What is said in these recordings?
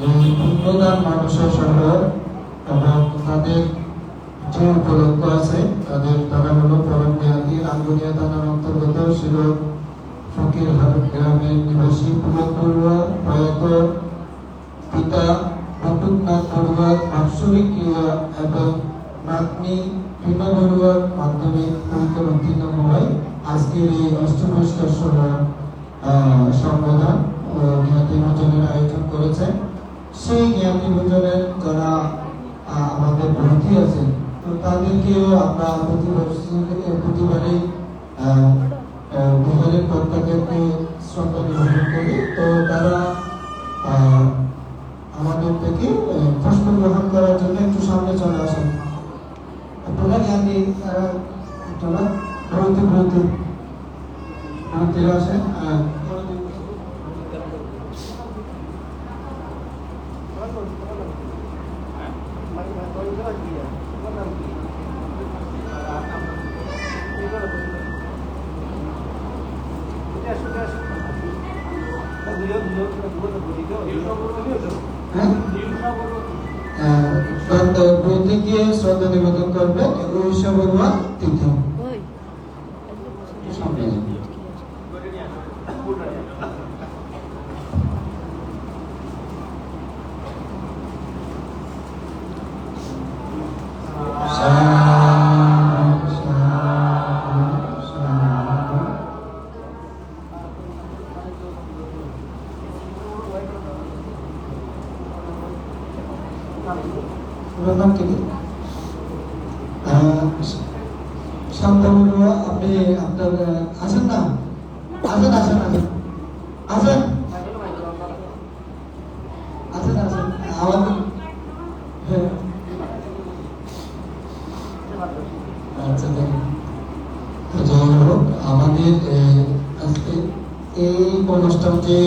এই পুণ্যদান মানুষের শহর এবং তাদের যে উপলক্ষ আছে তারা হলো পরম জ্ঞানী রাঙ্গুনিয়া থানার অন্তর্গত ছিল ফকিরহাট গ্রামের নিবাসী পুলক বড়ুয়া প্রয়াত পিতা বটুকনাথ বড়ুয়ার বাৎসরিক ক্রিয়া এবং নাতনি বিমা বড়ুয়ার মাধ্যমে পরীক্ষার উত্তীর্ণ হয় আজকের এই অষ্টপুরস্কার সহ সংবোধন ও জ্ঞাতি ভোজনের আয়োজন করেছে। সেই জ্ঞাতি ভোজনের যারা আমাদের ভর্তি আছেন তো তাদেরকেও আমরা প্রতিবারই বিহারের কর্তাদেরকে শ্রদ্ধা নিবেদন করি। তো তারা আমাদের থেকে পুষ্প গ্রহণ করার জন্য একটু সামনে চলে আসেন। আপনারা জ্ঞানী আপনারা ভর্তি আসেন। গিয়ে শ্রদ্ধা নিবেদন করবেন উড়িষ্যা বড়ুয়া তীর্থ শান্ত বড়ুয়া আপনি আপনার আছেন না? আসেন আসেন আসেন আসেন আসেন আসেন আমাদের আচ্ছা যাই হোক আমাদের আজকে এই অনুষ্ঠানটি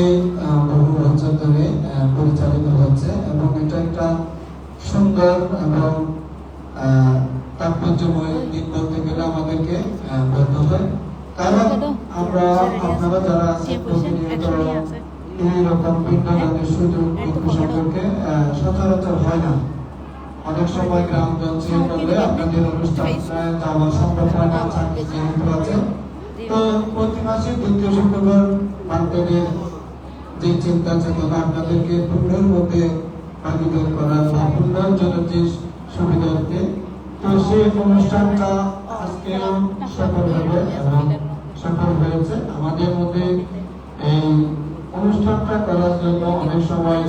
বহু বছর ধরে পরিচালিত হচ্ছে এবং এটা একটা সুন্দর এবং তাৎপর্যময় দিন বলতে গেলে আমাদেরকে বলতে হয়, কারণ আমরা আপনারা যারা আছেন প্রতিনিয়ত এইরকম পিণ্ডদানের সুযোগ সম্পর্কে সচরাচর হয় না। অনেক সময় গ্রামগঞ্জে করলে আপনাদের অনুষ্ঠান যাওয়া সম্ভব হয় না, চাকরি যেহেতু আছে। তো প্রতি মাসে দ্বিতীয় শুক্রবার বান্ধবের যে চিন্তা চেতনা আপনাদেরকে পুণ্যের মধ্যে ভাগিদার করার বা পুণ্যের জন্য যে সুবিধার্থে, তো সেই অনুষ্ঠানটা আজকে সফল হবে এবং সফল হয়েছে। আমাদের মধ্যে এই অনুষ্ঠানটা করার জন্য অনেক সময়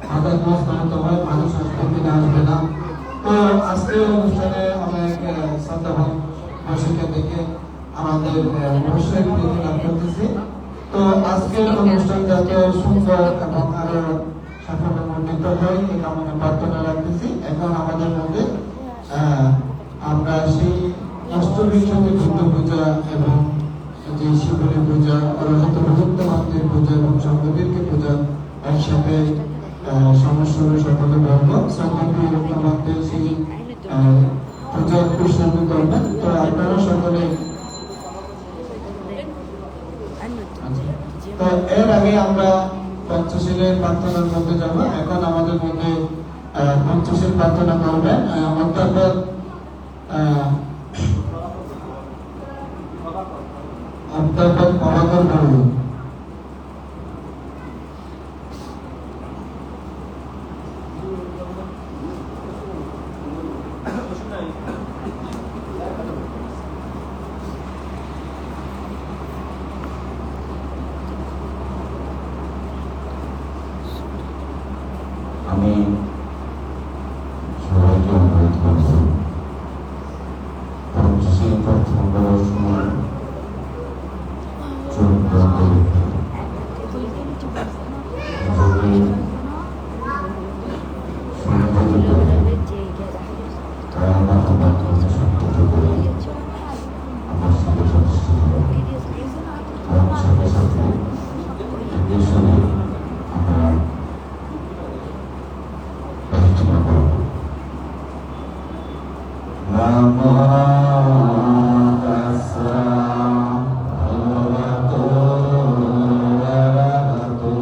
বাধাগ্রস্ত হতে হয়, মানুষ আসবে কিনা আসবে না। তো আজকে অনুষ্ঠানে অনেক শ্রদ্ধাবান দর্শককে দেখে আমাদের অবশ্যই প্রীতি লাভ করতেছি। তো আজকের অনুষ্ঠান যাতে সুন্দর এবং আরো সাফল্যমণ্ডিত হয় এই কামনা প্রার্থনা রাখতেছি। এখন আমাদের মধ্যে আমরা সেই অষ্টবিংশতি বুদ্ধ পূজা এবং যে শিবলী পূজা, অরহত ভক্ত মান্দির পূজা এবং সংঘবীরকে পূজা একসাথে সমস্যার সকলে বর্গ সংঘবীর আমাদের সেই পূজা উৎসর্গ করবেন। তো আপনারা সকলে তো এর আগে আমরা পঞ্চশীলের প্রার্থনার মধ্যে যাব। এখন আমাদের মধ্যে পঞ্চশীল প্রার্থনা করবেন অধ্যাপক প্রভাকর বড়ুয়া। আমি সবাইকে অনুরোধ করছি পঞ্চশীল প্রার্থনা করার সময় চরিত্র সাথে সাথে আমরা প্রার্থনা করব। নমো তাস্সা ভগবতো আরহাতো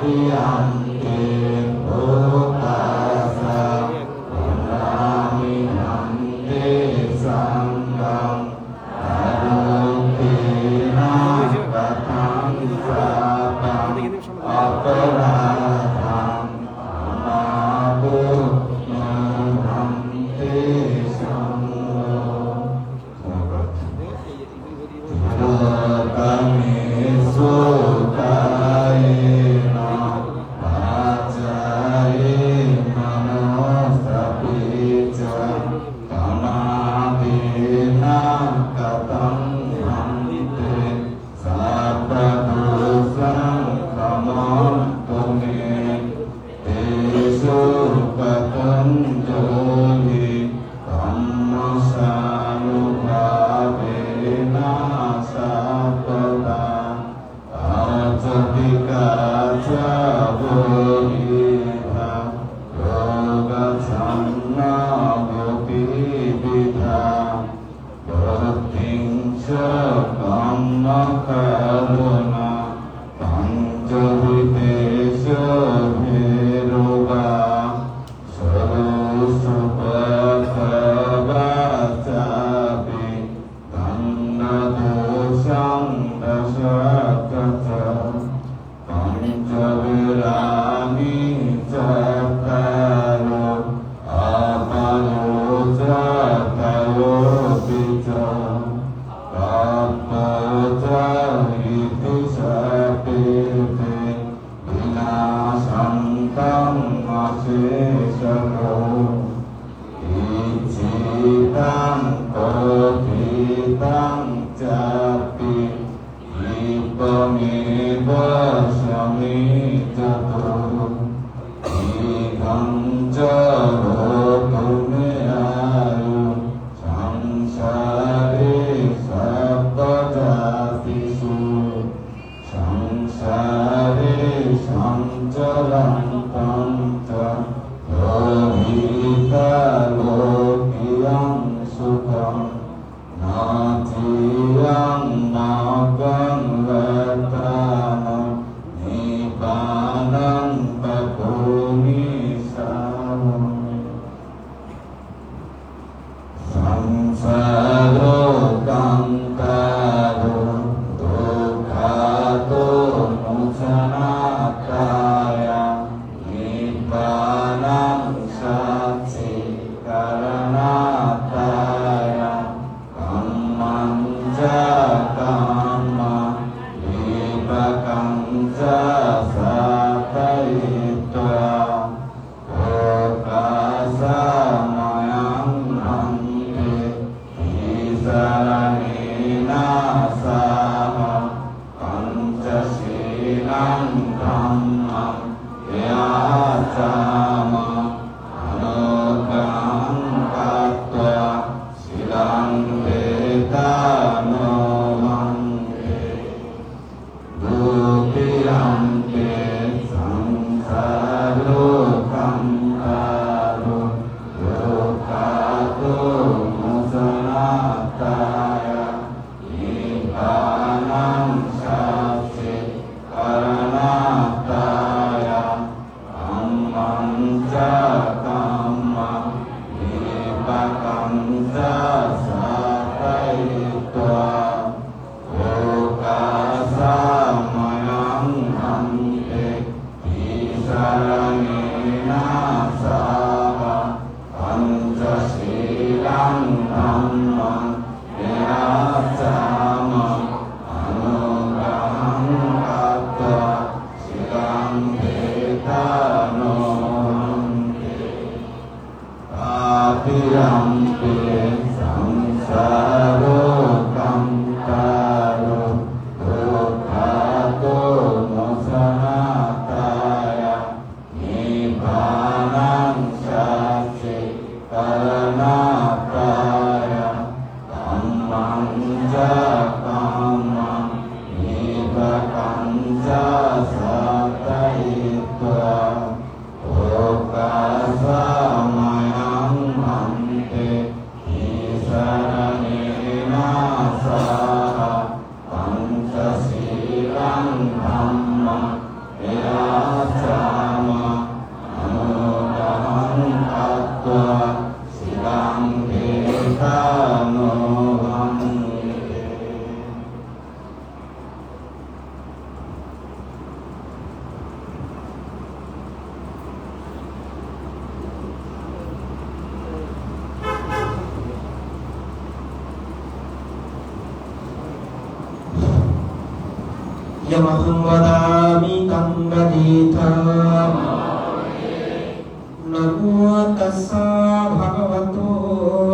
Papiyanti Bhutasa Pranamihanti Sangham Arupina Katham Sapam Aparadham Amabhutnanti Sangham Kami Sukayena Pacayena Nosapica Kamadina Katam Hante Sapadusam Kamantune Tesu Patanjoli Kammasanubhavena Sapada Ajatika Javohita Yogasamna Gopibidha Bhaktingsha Kamma Karuna Panjavitesha Bhiruva Sarusupakavacapi Tannadosam Dasakata Panjavirani Cattaro Apalocattayo Pita Kappaca Iti Sapete Vinasantam Asesaro Icitam Kopitam Capi Ipameva Samicato Ikam Jarotumeayu Samsare Sappajatisu Samsare Samchalam Panta Lohita Lokiyam Sukam Natiyam Magam Latanam Nibbānam Pakuni Savam Samsaro Kankaro Dukhato Musanataya Nibbānam Satsi Karanataya Kammanja Kamma Vipakanja Satayitva Okasa Mayam Hante Isaranena Saha Panchasilam Dhammam Yacama Anukam Kattva Silam Vedano Mante Dupiyante Samsaro Kankaro Dukhato Musanataya Nibbānam Satsi Karanataya Kammanja Kamma Vipakanja Satayitva Okasa Mayam Hante Isaranena Saha Panchasilam Dhammam Yacama Anukam Kattva Silam Vedano Mante Papiyanti Samsaro Kankaro Dukhato Musanataya Nibbānam Satsi Karanataya Kammanja Kamma Vipakanja Satayitva Okasa Mayam Hante Isaranena Saha Panchasilam Dhammam สามะโมตังตัตตะสิรังเทสาโนหังเต Yamaham vadami tam vadita Namo tassa bhagavato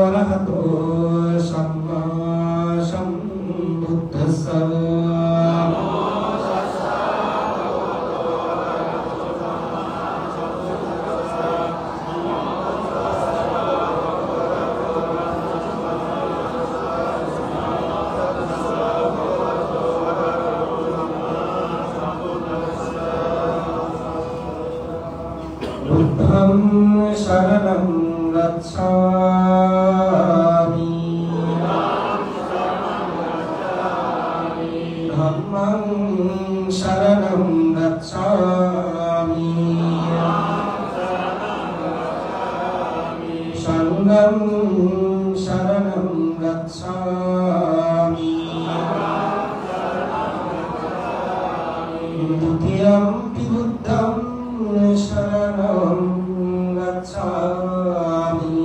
arahato samma sambuddhassa Buddham saranam gacchami Dhammam saranam gacchami Sangham saranam gacchami Dutiyampi buddham saranam gacchami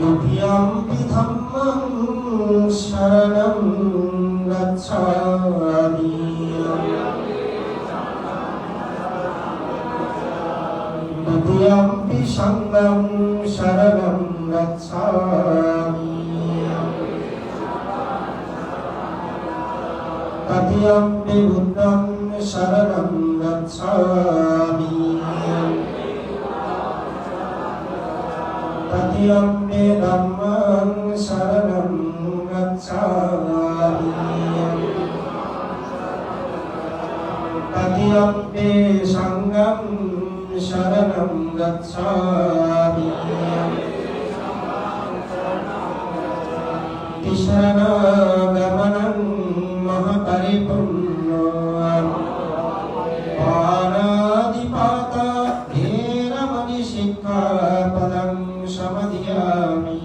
Dutiyampi dhammam saranam gacchami Dutiyampi sangham saranam gacchami Tatiyampi buddham saranam gacchami Tatiyampi dhammam saranam gacchami Tatiyampi sangham saranam gacchami Tisana gamanam mahaparipurna Panadipata dheramani sikkhapadam samadhiyami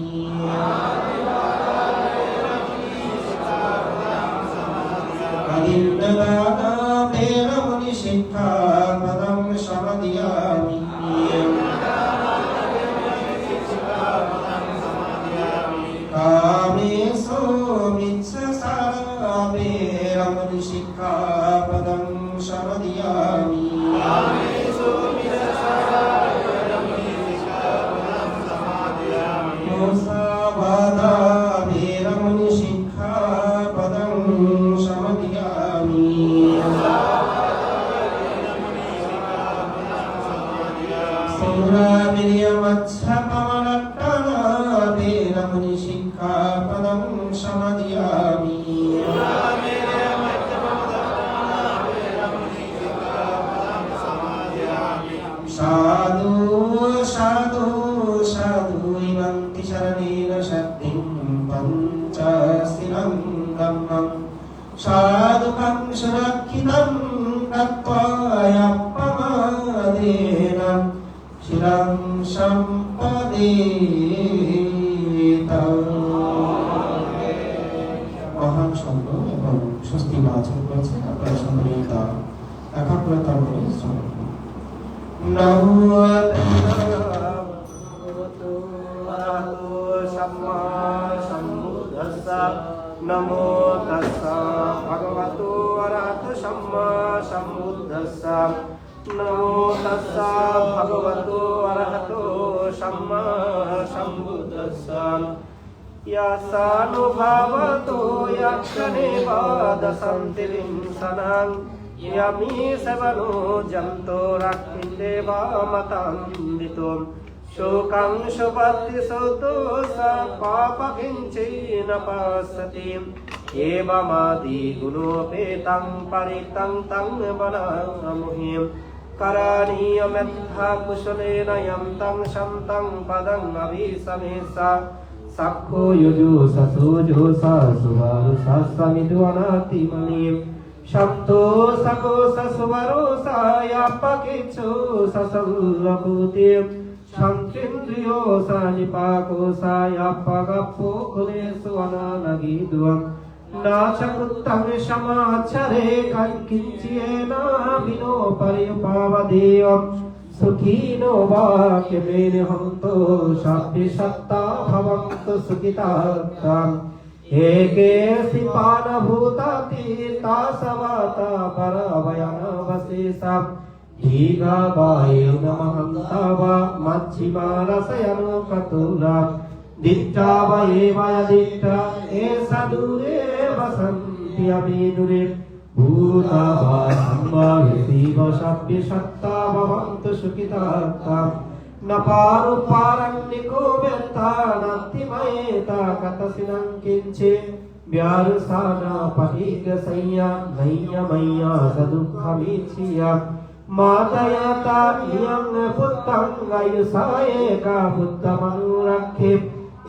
Adindadana dheramani sikkhapadam samadhiyami Kamesu mitsasara dheramani sikkhapadam samadhiyami Musavada dheramani sikkhapadam samadhiyami Sura viryamacchapamanattana dheramani sikkhapadam samadhiyami Sadhu sadhu sadhu imanti saranena saddhim panchasilam dhammam sadhukam surakhitam tattvayapamadena siram sampadeta মহান শব্দ এবং স্বস্তি বাচন করেছে আপনারা সকলেই তা একাগ্রতার করে শ্রবণ করুন। নমো ভগবতো আরহতো সাম্মা সম্বুদ্ধাস্সা নমো তাস্সা ভগবতো আরহতো সাম্মা সম্বুদ্ধাস্সা নমো তাস্সা ভগবতো আরহতো Samaa সম্বুদ্ধাস্সা Yasanubhavato yakshane vadasanti limsanam Yami sevano janto rakkindeva matanditum Shokam shupati soto sa papa kinchina pasati Evamadi gunopetang paritang tang vanamuhim Karaniya medha kushalena yam tang shantang padang avisamesa Sakho yuju sasojo sasuvaru sasamidu anatimanim Shabdo sako sasvaru sayapakichu sasallaputim Shantrindriyo sanipako sayapagapo kulesu ananagiduam Nachakuttam shamachare kinchiyena vino pariyupavadiyam Sukhino vakhyamene hanto shabbi shatta bhavantu sukhitattam Eke sipana bhutati tasavata paravayana vasesam Dhiga vayu namahantava machhima rasayano katuram Dittava evaya ditta esa dure vasanti aminure Bhutava sambhavitiva shabbi shatta bhavantu sukhitattam Naparu paranniko vetta nanti maeta katasinam kinche Vyarusana patiga sayya nayya mayya sadukkhamichiya Matayata niyam puttam gayusayeka puttamanurakhim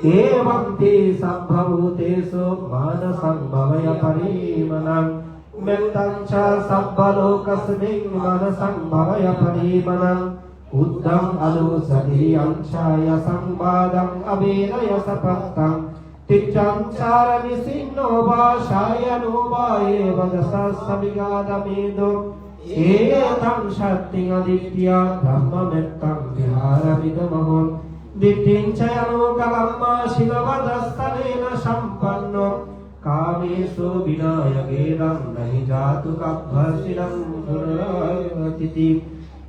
Evam te sambhavutesu manasam bhavaya parimanam Mentam cha sabbalokas-ming manasam bhavaya parimanam Uddam alusati chaya sambadam abhinaya sapattam Ticcam charani sinno vashaya novaye vadasa samigadamedo Etam shatting aditya dhamma mettam viharamidamaham Dittin chayano kalamma shivavadastanena sampanno Kamesu vinayagedam nahi jatu kabbhasinam dhurratiti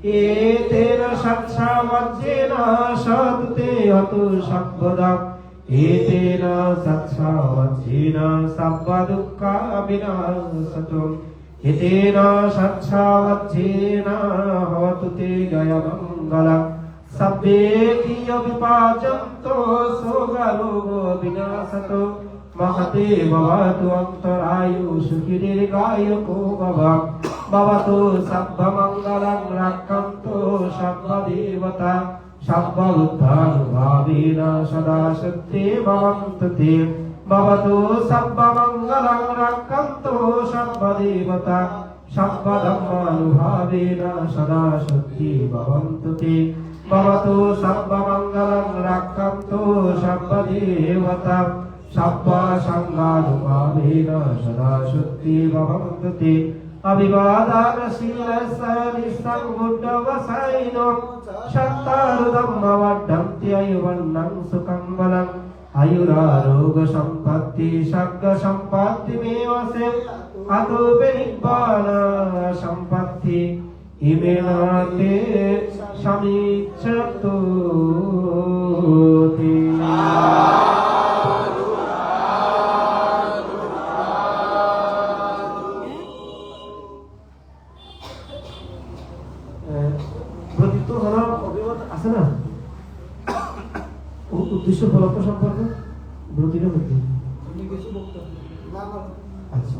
Etena satsha vajjena sadute atu sabbadam Etena satsha vajjena sabba dukkha vinasatum Etena satsha vajjena havatu gaya mangalam Sabbe kiya vipajanto soga rogo vinasato Mahate bhavatu antarayu sukhidirgayu ko bhavam Bhavatu sabba mangalam rakkanto sabba devata Sabba uddhanubhavena sada shakti bhavantu te Bhavatu sabba mangalam rakkanto sabba devata Sabba dhammanubhavena sada shakti bhavantu te Bhavatu sabba mangalam rakkanto sabba devata Sabba sanghanubhavena sada shakti bhavantu te Abhivadana silasa nisam buddha vasaino Shattaru dhamma vaddhamti ayuvannam sukham balam Ayuraroga sampatti shagga sampatti mevase Atope nibbana sampatti imenate samicchatu te উদ্দেশ্য ফলাফল সম্পর্কে ব্রতিটা হইতে আচ্ছা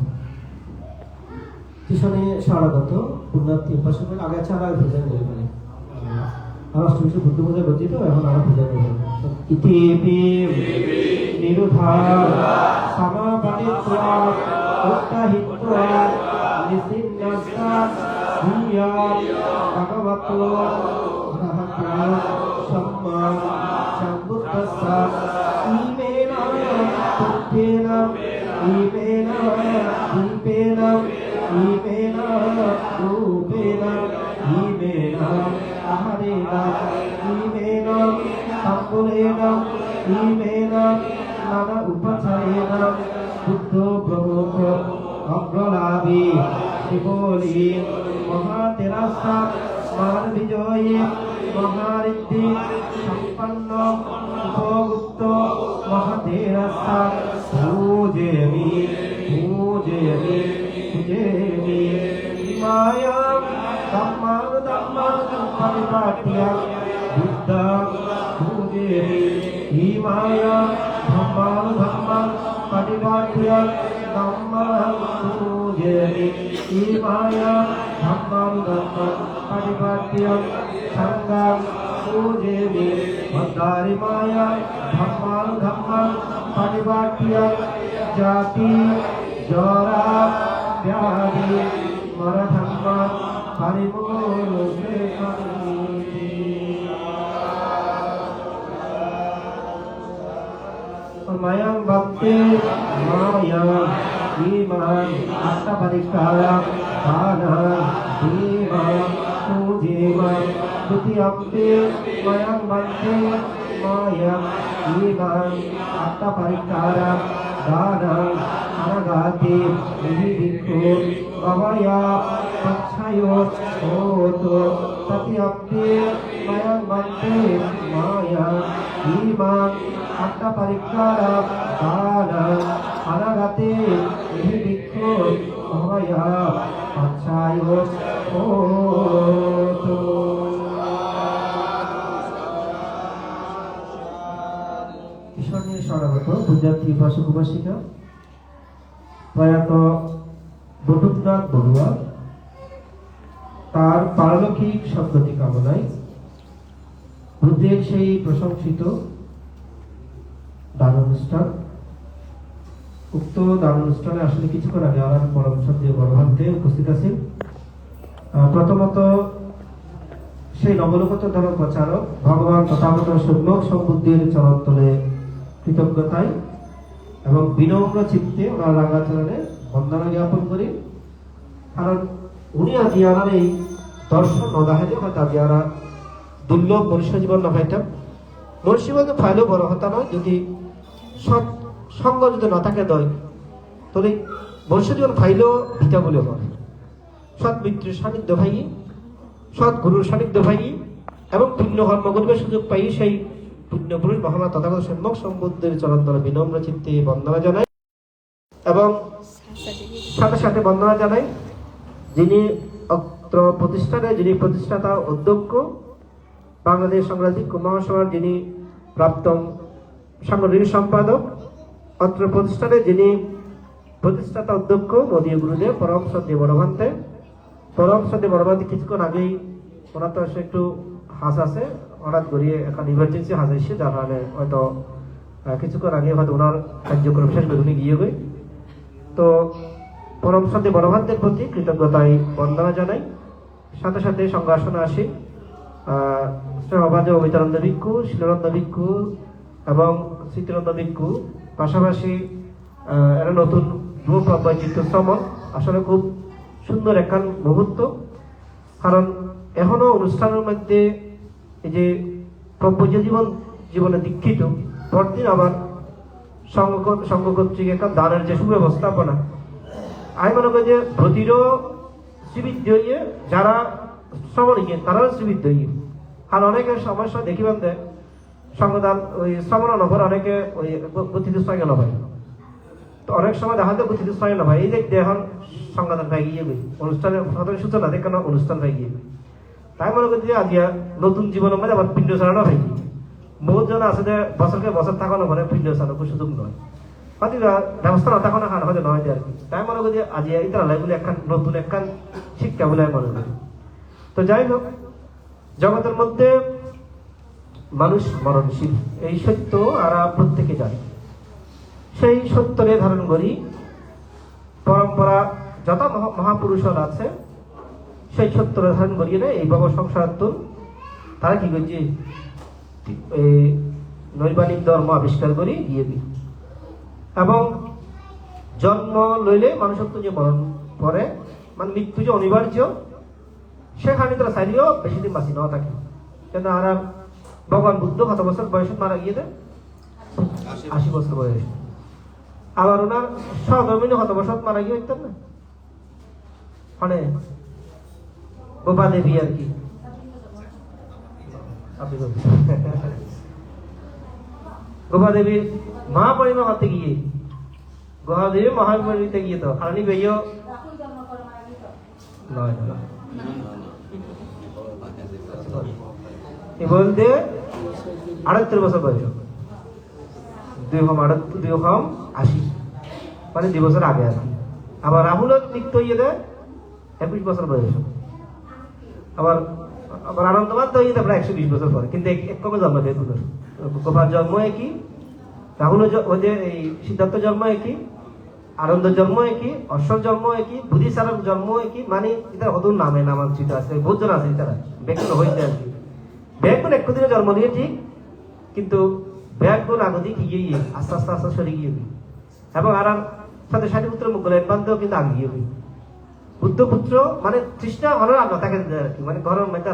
টিউশনে স্বাগত পুণ্যার্থী উপাসকের আগে ছাড়া ভোজন নেই মানে আর অষ্টমীতে বুদ্ধ পূজা রচিত এখন আরো ভোজন নেই ইতিপি নিরুধা সমাপনিত্বা উত্তাহিত্বা নিসিন্নস্তা ধিয়া ভগবতো অরহতো সম্মা Sambuddhassa imena puttena imena dipena imena rupena imena aharena imena sambulena imena nana upacharena buddho brahmokho agralavi shivoli mahaterasa Marvijoye Mahariddhi Sampanno Upogupto Mahaterasa Pujemi Pujemi Pujemi Imayam Dhammam Dhammam Paripatyam Buddham Pujemi Imayam Dhammam Dhammam Paripatyam Dhammam Pujemi Imayam Dhammam Dhammam Paripatyam Sangham पूजेमि भद्रारि माया धम्मानुधम्मं परिपाट्य जाति जरा व्याधि मरधम्म परिमूले मयं भक्ति मायं धीमं अष्टपरिष्कारं दानं धीमं पूजेमं द्वितीयम्पि मयं भक्ति मायं धीमं अष्टपरिष्कारं दानं अनगाति विधिको भवया पक्षयो होतु तृतीयम्पि मयं भक्ति मायं धीमं अष्टपरिष्कारं दानं अनगते विधिको भवया पक्षयो होतु। ঈশ্বরের স্বরাগত গুজরাটি উপাসক উপাসিকা প্রয়াত বটুকনাথ বড়ুয়া তার পারলৌকিক সদ্গতি কামনায় বুদ্ধের সেই প্রশংসিত দান অনুষ্ঠান, উক্ত দান অনুষ্ঠানে আসলে কিছুক্ষণ আগে আমার পরম সদ্য বড়ভান্তে উপস্থিত আছেন। প্রথমত সেই নবলোকত ধর্ম প্রচারক ভগবান তথাগত সম্যক সম্বুদ্ধির চরণতলে কৃতজ্ঞতায় এবং বিনম্র চিত্তে ওনার রাঙ্গাচরণে বন্দনা জ্ঞাপন করি। কারণ উনি আজ আমার এই দর্শন নদাহারে হয়তো আজ আমরা দুর্লভ মনুষ্য জীবন না পাইতাম। মনুষ্য জীবন ফাইলেও বড় হতা নয়, যদি সৎ সঙ্গ যদি না থাকে দয় তাহলে মনুষ্য জীবন ফাইলেও ভিটা বলে হয়। সৎ মিত্রের সান্নিধ্য ভাই, সৎ গুরুর সান্নিধ্য ভাই এবং পুণ্য কর্ম করিবার সুযোগ পাই সেই পুণ্য পুরুষ মহামা তথাগত সম্যক সম্বুদ্ধের চরণতলে বিনম্র চিত্তে বন্দনা জানাই এবং সাথে সাথে বন্দনা জানাই যিনি অত্র প্রতিষ্ঠানে যিনি প্রতিষ্ঠাতা অধ্যক্ষ বাংলাদেশ সাংবাদিক মহাসভার যিনি প্রাপ্তম সাংগঠনিক সম্পাদক, অত্র প্রতিষ্ঠানে যিনি প্রতিষ্ঠাতা অধ্যক্ষ মদীয় গুরুদেব পরম সদ্য বড়ভান্তে। পরম সদ্য বড়ভান্তে কিছুক্ষণ আগেই ওনার তো একটু হাস আছে, হঠাৎ করিয়ে এখন ইমার্জেন্সি হাস এসে, যার কারণে হয়তো কিছুক্ষণ আগে হয়তো ওনার কার্যক্রম শেষ করে উনি গিয়ে গই। তো পরম সদ্য বড়ভান্তের প্রতি কৃতজ্ঞতায় বন্দনা জানাই। সাথে সাথে সংঘাসনে আসি অবাধ অমিতানন্দ ভিক্ষু, শিলানন্দ ভিক্ষু এবং স্মৃতিনন্দ ভিক্ষু, পাশাপাশি একটা নতুন রূপ বৈচিত্র শ্রমণ। আসলে খুব সুন্দর একখান মুহূর্ত, কারণ এখনো অনুষ্ঠানের মধ্যে এই যে প্রভুজ জীবনে দীক্ষিত পরদিন আবার সংঘ কর্তৃক একটা দানের যে সুব্যবস্থাপনা, আমি মনে করি যে প্রতিরও শ্রীবৃদ্ধ হইয়ে যারা শ্রমণীকে তারাও শ্রীবৃদ্ধ হইয়ে। আর অনেকের সমস্যা দেখিবেন দেয় সংবিধান ওই শ্রমণ নভর অনেকে ওই গতিদুষ্টায় গেল ভাই, তো অনেক সময় দেখা যায় গতিদুষ্টায় না ভাই। এই যে এখন সংবিধান পাই গিয়ে অনুষ্ঠানের সূচনা দেখে না অনুষ্ঠান পাই গিয়ে, তাই মনে করি যে আজকে নতুন জীবনের মধ্যে আবার পিণ্ড ছাড়ানো হয়। বহুত জন আছে যে বছরকে বছর থাকানো মানে পিণ্ড ছাড়ানো সুযোগ নয়, হয়তো ব্যবস্থা না থাকানো খান হয়তো নয় আর কি। তাই মনে করি যে আজ এই তারা বলে একখান নতুন একখান শিক্ষা বলে আমি মনে করি। তো যাই হোক, জগতের মধ্যে মানুষ মরণশীল এই সত্য আমরা প্রত্যেকে জানি। সেই সত্যরে ধারণ করি পরম্পরা যত মহাপুরুষরা আছে সেই সত্যরে ধারণ করিয়ে নেয় এই বাবা সংসার তারা কি করছে এই নৈর্বাণিক ধর্ম আবিষ্কার করি দিয়ে দিই। এবং জন্ম লইলে মানুষত্ব যে মরণ পরে মানে মৃত্যু যে অনিবার্য, সেখানে তারা চাইলেও বেশি দিন বাঁচি নেওয়া থাকে। কেন আর ভগবান বুদ্ধ কত বছর বয়সে মারা গিয়ে দেয়? 80 বছর বয়স। আবার ওনার সহধর্মিনী কত বছর মারা গিয়ে হইতেন না, মানে গোপা দেবী আর কি। গোপা দেবীর মহাপরিমা হতে গিয়ে, গোপা দেবী মহাপরিমিতে গিয়ে তো খালি বেইও নয় বলতে 78 বছর বয়স, 280 মানে 2 বছর আগে আর কি। আবার রাহুলের মৃত্যু হইয়ে দেয় 21 বছর বয়স। আবার আবার আনন্দবান তো এটা প্রায় 120 বছর পরে, কিন্তু এক কমে জন্ম দেয় পুনর। গোপার জন্ম একই, রাহুল ওই যে এই সিদ্ধার্থ জন্ম একই, আনন্দ জন্ম একই, অশ্বর জন্ম একই, বুদ্ধিসারের জন্ম একই, মানে এটা অত নামে নামাঙ্কিত আছে, বহুত জন আছে তারা ব্যক্তি হয়েছে আর কি। ব্যাগুন এক দিনে জন্ম দিয়ে ঠিক, কিন্তু ব্যাগুন আগদি কি গিয়ে আস্তে আস্তে আস্তে সরে গিয়ে এবং আর সাথে সারিপুত্র মুগলের বান্ধব কিন্তু আগে গিয়ে বুদ্ধপুত্র মানে তৃষ্ণা হনার আর নথাকে আর কি, মানে ঘরের মধ্যে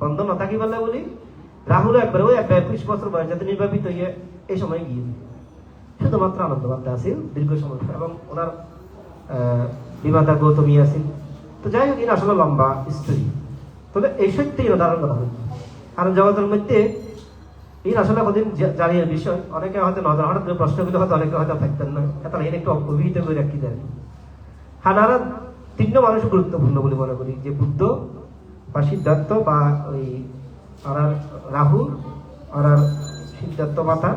বন্ধ নথাকি বললে বলি রাহুল একবারে ওই 21 বছর বয়স যাতে নির্বাপিত হয়ে এই সময় গিয়ে শুধুমাত্র আনন্দ বার্তা আসিল দীর্ঘ সময়, এবং ওনার বিমাতা গৌতমী আসিল। তো যাই হোক, এটা আসলে লম্বা স্টোরি, তবে এই সত্যি উদাহরণ করা হয়। কারণ জগতের মধ্যে এই আসলে কদিন জানিয়ে বিষয়, অনেকে হয়তো নজর হঠাৎ করে প্রশ্নগুলো হয়তো অনেকে হয়তো থাকতেন না, তারা এর একটু অভিহিত করে রাখি দেয়। হানারা তিনটা মানুষ গুরুত্বপূর্ণ বলে মনে করি, যে বুদ্ধ বা সিদ্ধার্থ বা ওই আর রাহু আর সিদ্ধার্থ মাতা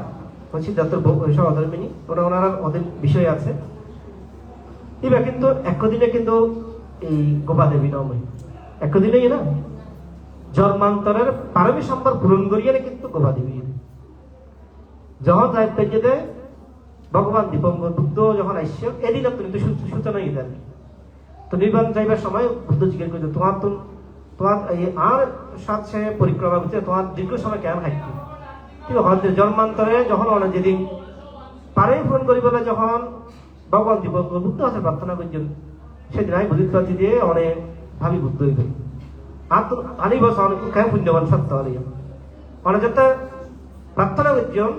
সিদ্ধার্থর সহধর্মিনী, ওনার ওদের বিষয় আছে। এবার কিন্তু একদিনে কিন্তু এই গোপাদেবী নয়, একদিনেই না জন্মান্তরের পারমী সম্পদ পূরণ করিয়ে কিন্তু গোপাদেবী যখন দায়িত্ব যেতে ভগবান দীপঙ্কর বুদ্ধ যখন আসছে এদিন কিন্তু সূচনা দেন। তো নির্বাণ যাইবার সময় বুদ্ধ জিজ্ঞেস করছে, তোমার আর সাথে পরিক্রমা করছে, তোমার দীর্ঘ সময় কেমন হাইছে? কিন্তু হয়তো জন্মান্তরে যখন অনেক যেদিন পারে পূরণ করি বলে যখন ভগবান দীপঙ্কর বুদ্ধ আছে প্রার্থনা করছেন, সেদিন আমি বুঝতে পারছি যে অনেক ভাবি বুদ্ধ হইবে আর তো আনি বছর অনেক খায় পুণ্যবান সত্য হলিয়া অনেক যেটা প্রার্থনা করছেন